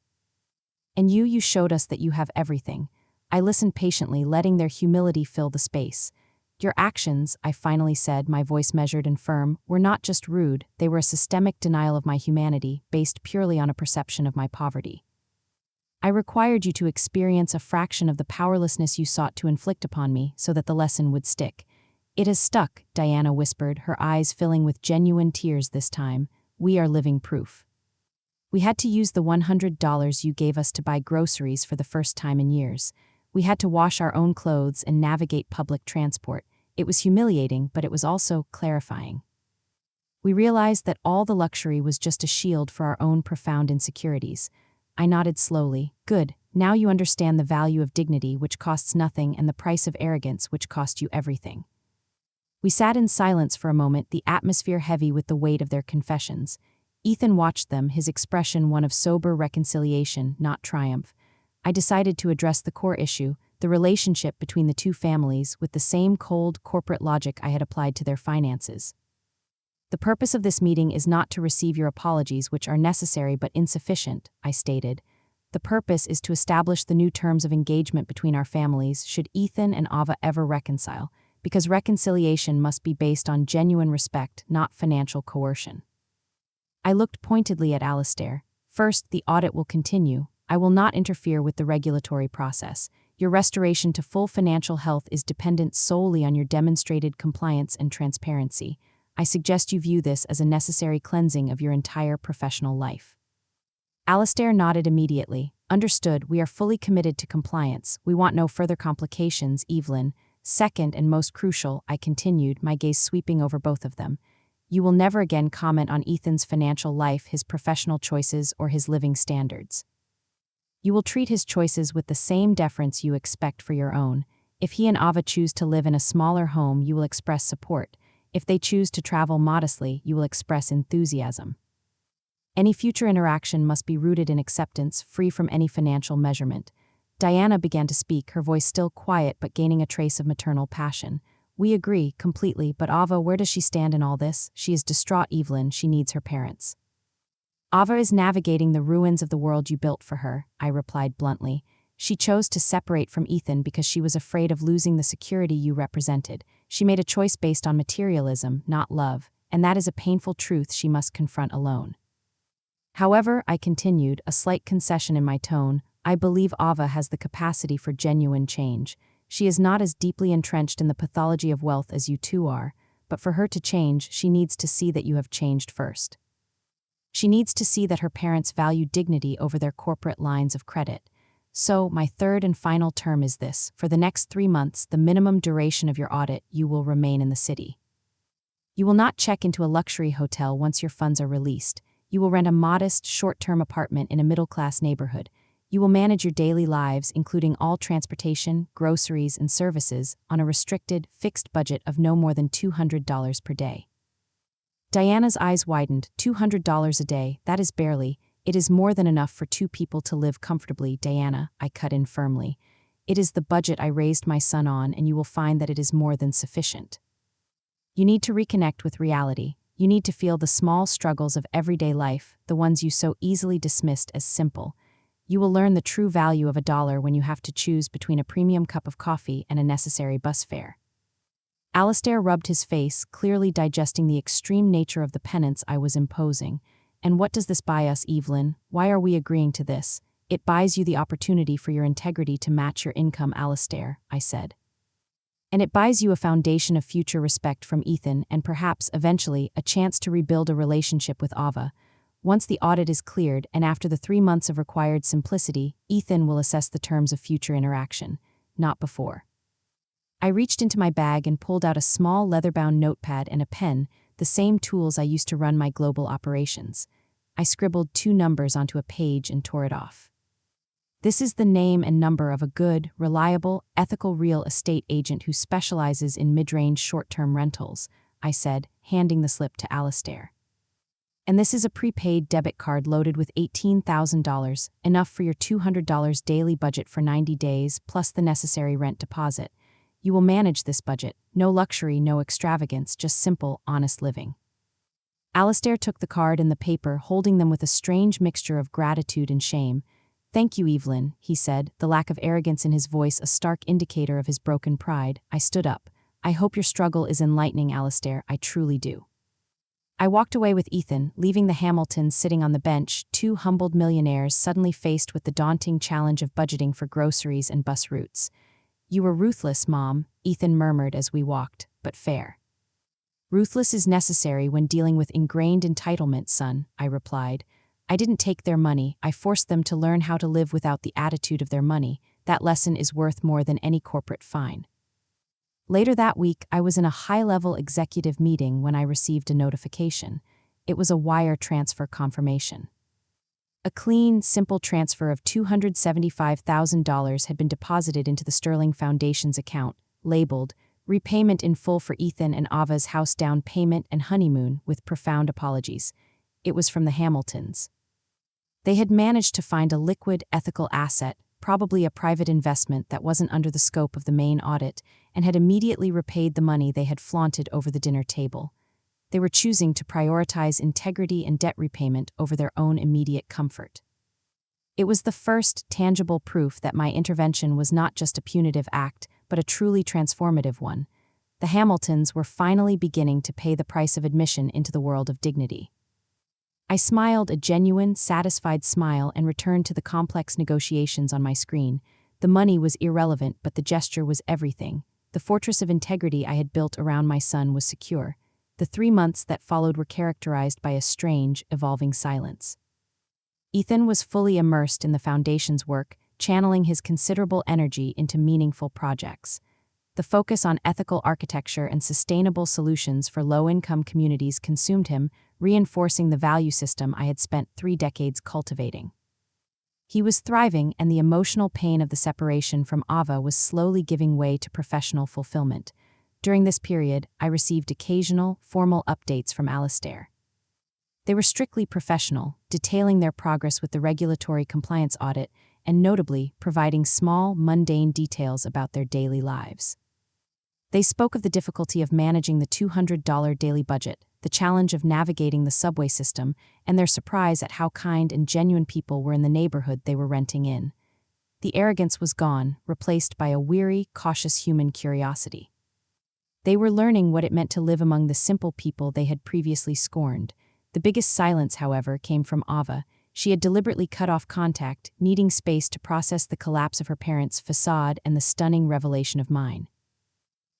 Speaker 1: And you showed us that you have everything." I listened patiently, letting their humility fill the space. Your actions, I finally said, my voice measured and firm, were not just rude, they were a systemic denial of my humanity, based purely on a perception of my poverty. I required you to experience a fraction of the powerlessness you sought to inflict upon me so that the lesson would stick. It has stuck, Diana whispered, her eyes filling with genuine tears this time. We are living proof. We had to use the $100 you gave us to buy groceries for the first time in years. We had to wash our own clothes and navigate public transport. It was humiliating, but it was also clarifying. We realized that all the luxury was just a shield for our own profound insecurities. I nodded slowly. Good, now you understand the value of dignity, which costs nothing, and the price of arrogance, which cost you everything. We sat in silence for a moment, the atmosphere heavy with the weight of their confessions. Ethan watched them, his expression one of sober reconciliation, not triumph. I decided to address the core issue, the relationship between the two families, with the same cold, corporate logic I had applied to their finances. The purpose of this meeting is not to receive your apologies, which are necessary but insufficient, I stated. The purpose is to establish the new terms of engagement between our families should Ethan and Ava ever reconcile, because reconciliation must be based on genuine respect, not financial coercion. I looked pointedly at Alistair. First, the audit will continue. I will not interfere with the regulatory process. Your restoration to full financial health is dependent solely on your demonstrated compliance and transparency. I suggest you view this as a necessary cleansing of your entire professional life. Alistair nodded immediately. Understood, we are fully committed to compliance. We want no further complications, Evelyn. Second, and most crucial, I continued, my gaze sweeping over both of them. You will never again comment on Ethan's financial life, his professional choices, or his living standards. You will treat his choices with the same deference you expect for your own. If he and Ava choose to live in a smaller home, you will express support. If they choose to travel modestly, you will express enthusiasm. Any future interaction must be rooted in acceptance, free from any financial measurement. Diana began to speak, her voice still quiet but gaining a trace of maternal passion. We agree, completely, but Ava, where does she stand in all this? She is distraught, Evelyn, she needs her parents. Ava is navigating the ruins of the world you built for her, I replied bluntly. She chose to separate from Ethan because she was afraid of losing the security you represented. She made a choice based on materialism, not love, and that is a painful truth she must confront alone. However, I continued, a slight concession in my tone, I believe Ava has the capacity for genuine change. She is not as deeply entrenched in the pathology of wealth as you two are, but for her to change, she needs to see that you have changed first. She needs to see that her parents value dignity over their corporate lines of credit. So, my third and final term is this. For the next 3 months, the minimum duration of your audit, you will remain in the city. You will not check into a luxury hotel once your funds are released. You will rent a modest, short-term apartment in a middle-class neighborhood. You will manage your daily lives, including all transportation, groceries, and services, on a restricted, fixed budget of no more than $200 per day. Diana's eyes widened. $200 a day, that is barely. It is more than enough for 2 people to live comfortably, Diana, I cut in firmly. It is the budget I raised my son on, and you will find that it is more than sufficient. You need to reconnect with reality. You need to feel the small struggles of everyday life, the ones you so easily dismissed as simple. You will learn the true value of $1 when you have to choose between a premium cup of coffee and a necessary bus fare. Alistair rubbed his face, clearly digesting the extreme nature of the penance I was imposing. And what does this buy us, Evelyn? Why are we agreeing to this? It buys you the opportunity for your integrity to match your income, Alistair, I said. And it buys you a foundation of future respect from Ethan and perhaps, eventually, a chance to rebuild a relationship with Ava. Once the audit is cleared and after the 3 months of required simplicity, Ethan will assess the terms of future interaction, not before. I reached into my bag and pulled out a small leather-bound notepad and a pen, the same tools I used to run my global operations. I scribbled 2 numbers onto a page and tore it off. This is the name and number of a good, reliable, ethical real estate agent who specializes in mid-range short-term rentals, I said, handing the slip to Alistair. And this is a prepaid debit card loaded with $18,000, enough for your $200 daily budget for 90 days, plus the necessary rent deposit. You will manage this budget. No luxury, no extravagance, just simple, honest living. Alistair took the card and the paper, holding them with a strange mixture of gratitude and shame. Thank you, Evelyn, he said, the lack of arrogance in his voice a stark indicator of his broken pride. I stood up. I hope your struggle is enlightening, Alistair, I truly do. I walked away with Ethan, leaving the Hamiltons sitting on the bench, two humbled millionaires suddenly faced with the daunting challenge of budgeting for groceries and bus routes. You were ruthless, Mom, Ethan murmured as we walked, but fair. Ruthless is necessary when dealing with ingrained entitlement, son, I replied. I didn't take their money, I forced them to learn how to live without the attitude of their money. That lesson is worth more than any corporate fine. Later that week, I was in a high-level executive meeting when I received a notification. It was a wire transfer confirmation. A clean, simple transfer of $275,000 had been deposited into the Sterling Foundation's account, labeled, Repayment in full for Ethan and Ava's house down payment and honeymoon, with profound apologies. It was from the Hamiltons. They had managed to find a liquid, ethical asset, probably a private investment that wasn't under the scope of the main audit, and had immediately repaid the money they had flaunted over the dinner table. They were choosing to prioritize integrity and debt repayment over their own immediate comfort. It was the first tangible proof that my intervention was not just a punitive act, but a truly transformative one. The Hamiltons were finally beginning to pay the price of admission into the world of dignity. I smiled a genuine, satisfied smile and returned to the complex negotiations on my screen. The money was irrelevant, but the gesture was everything. The fortress of integrity I had built around my son was secure. The 3 months that followed were characterized by a strange, evolving silence. Ethan was fully immersed in the Foundation's work, channeling his considerable energy into meaningful projects. The focus on ethical architecture and sustainable solutions for low-income communities consumed him, reinforcing the value system I had spent 3 decades cultivating. He was thriving, and the emotional pain of the separation from Ava was slowly giving way to professional fulfillment. During this period, I received occasional, formal updates from Alistair. They were strictly professional, detailing their progress with the regulatory compliance audit and notably providing small, mundane details about their daily lives. They spoke of the difficulty of managing the $200 daily budget, the challenge of navigating the subway system, and their surprise at how kind and genuine people were in the neighborhood they were renting in. The arrogance was gone, replaced by a weary, cautious human curiosity. They were learning what it meant to live among the simple people they had previously scorned. The biggest silence, however, came from Ava. She had deliberately cut off contact, needing space to process the collapse of her parents' facade and the stunning revelation of mine.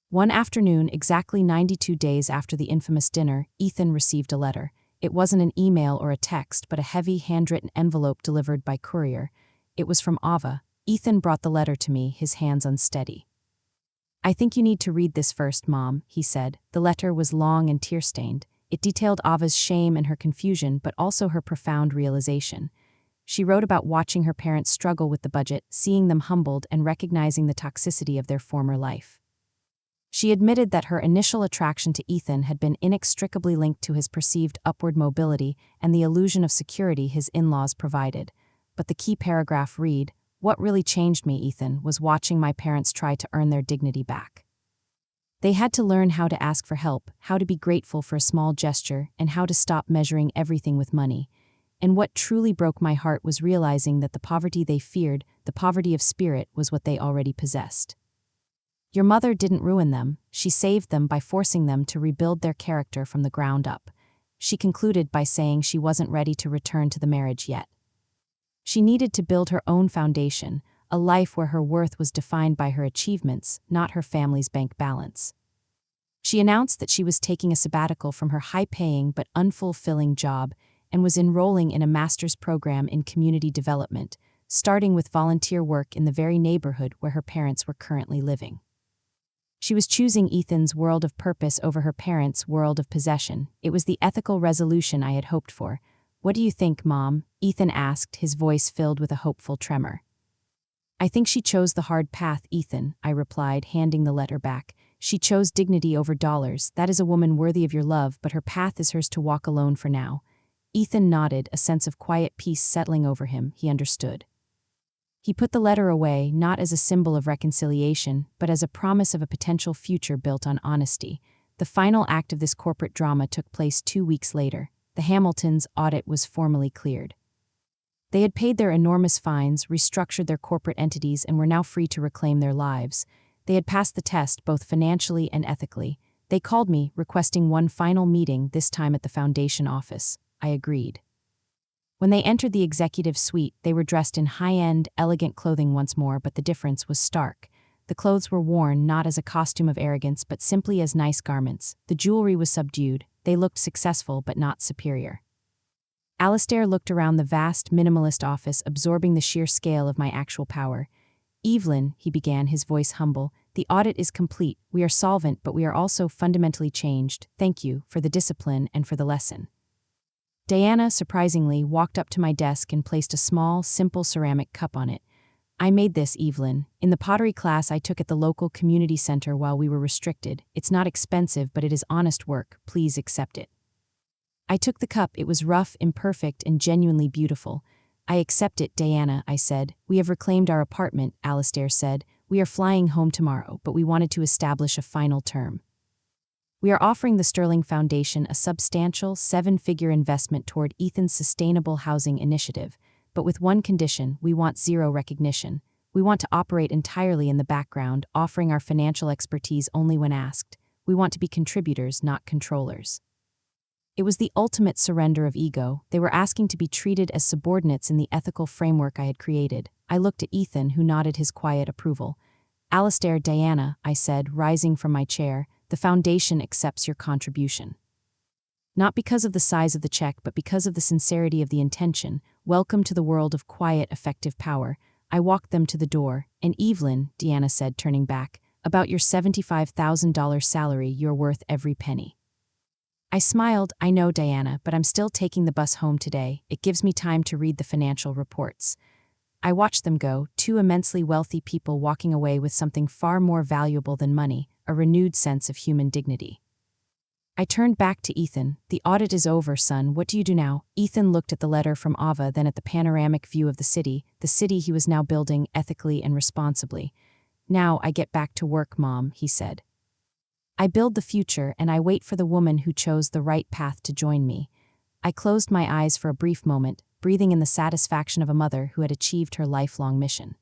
Speaker 1: One afternoon, exactly 92 days after the infamous dinner, Ethan received a letter. It wasn't an email or a text, but a heavy, handwritten envelope delivered by courier. It was from Ava. Ethan brought the letter to me, his hands unsteady. I think you need to read this first, Mom, he said. The letter was long and tear-stained. It detailed Ava's shame and her confusion, but also her profound realization. She wrote about watching her parents struggle with the budget, seeing them humbled, and recognizing the toxicity of their former life. She admitted that her initial attraction to Ethan had been inextricably linked to his perceived upward mobility and the illusion of security his in-laws provided. But the key paragraph read, "What really changed me, Ethan, was watching my parents try to earn their dignity back. They had to learn how to ask for help, how to be grateful for a small gesture, and how to stop measuring everything with money. And what truly broke my heart was realizing that the poverty they feared, the poverty of spirit, was what they already possessed. Your mother didn't ruin them, she saved them by forcing them to rebuild their character from the ground up." She concluded by saying she wasn't ready to return to the marriage yet. She needed to build her own foundation, a life where her worth was defined by her achievements, not her family's bank balance. She announced that she was taking a sabbatical from her high-paying but unfulfilling job and was enrolling in a master's program in community development, starting with volunteer work in the very neighborhood where her parents were currently living. She was choosing Ethan's world of purpose over her parents' world of possession. It was the ethical resolution I had hoped for. "What do you think, Mom?" Ethan asked, his voice filled with a hopeful tremor. "I think she chose the hard path, Ethan," I replied, handing the letter back. "She chose dignity over dollars. That is a woman worthy of your love, but her path is hers to walk alone for now." Ethan nodded, a sense of quiet peace settling over him. He understood. He put the letter away, not as a symbol of reconciliation, but as a promise of a potential future built on honesty. The final act of this corporate drama took place 2 weeks later. The Hamiltons' audit was formally cleared. They had paid their enormous fines, restructured their corporate entities, and were now free to reclaim their lives. They had passed the test both financially and ethically. They called me, requesting one final meeting, this time at the foundation office. I agreed. When they entered the executive suite, they were dressed in high-end, elegant clothing once more, but the difference was stark. The clothes were worn not as a costume of arrogance, but simply as nice garments. The jewelry was subdued. They looked successful, but not superior. Alistair looked around the vast, minimalist office, absorbing the sheer scale of my actual power. "Evelyn," he began, his voice humble, "the audit is complete. We are solvent, but we are also fundamentally changed. Thank you for the discipline and for the lesson." Diana, surprisingly, walked up to my desk and placed a small, simple ceramic cup on it. "I made this, Evelyn. In the pottery class I took at the local community center while we were restricted. It's not expensive, but it is honest work. Please accept it." I took the cup. It was rough, imperfect, and genuinely beautiful. "I accept it, Diana," I said. "We have reclaimed our apartment," Alistair said. "We are flying home tomorrow, but we wanted to establish a final term. We are offering the Sterling Foundation a substantial 7-figure investment toward Ethan's sustainable housing initiative, but with one condition: we want zero recognition. We want to operate entirely in the background, offering our financial expertise only when asked. We want to be contributors, not controllers." It was the ultimate surrender of ego. They were asking to be treated as subordinates in the ethical framework I had created. I looked at Ethan, who nodded his quiet approval. "Alistair, Diana," I said, rising from my chair, "the Foundation accepts your contribution. Not because of the size of the check, but because of the sincerity of the intention. Welcome to the world of quiet, effective power." I walked them to the door. "And Evelyn," Diana said, turning back, "about your $75,000 salary, you're worth every penny." I smiled. "I know, Diana, but I'm still taking the bus home today. It gives me time to read the financial reports." I watched them go, two immensely wealthy people walking away with something far more valuable than money, a renewed sense of human dignity. I turned back to Ethan. "The audit is over, son. What do you do now?" Ethan looked at the letter from Ava, then at the panoramic view of the city he was now building ethically and responsibly. "Now I get back to work, Mom," he said. "I build the future, and I wait for the woman who chose the right path to join me." I closed my eyes for a brief moment, breathing in the satisfaction of a mother who had achieved her lifelong mission.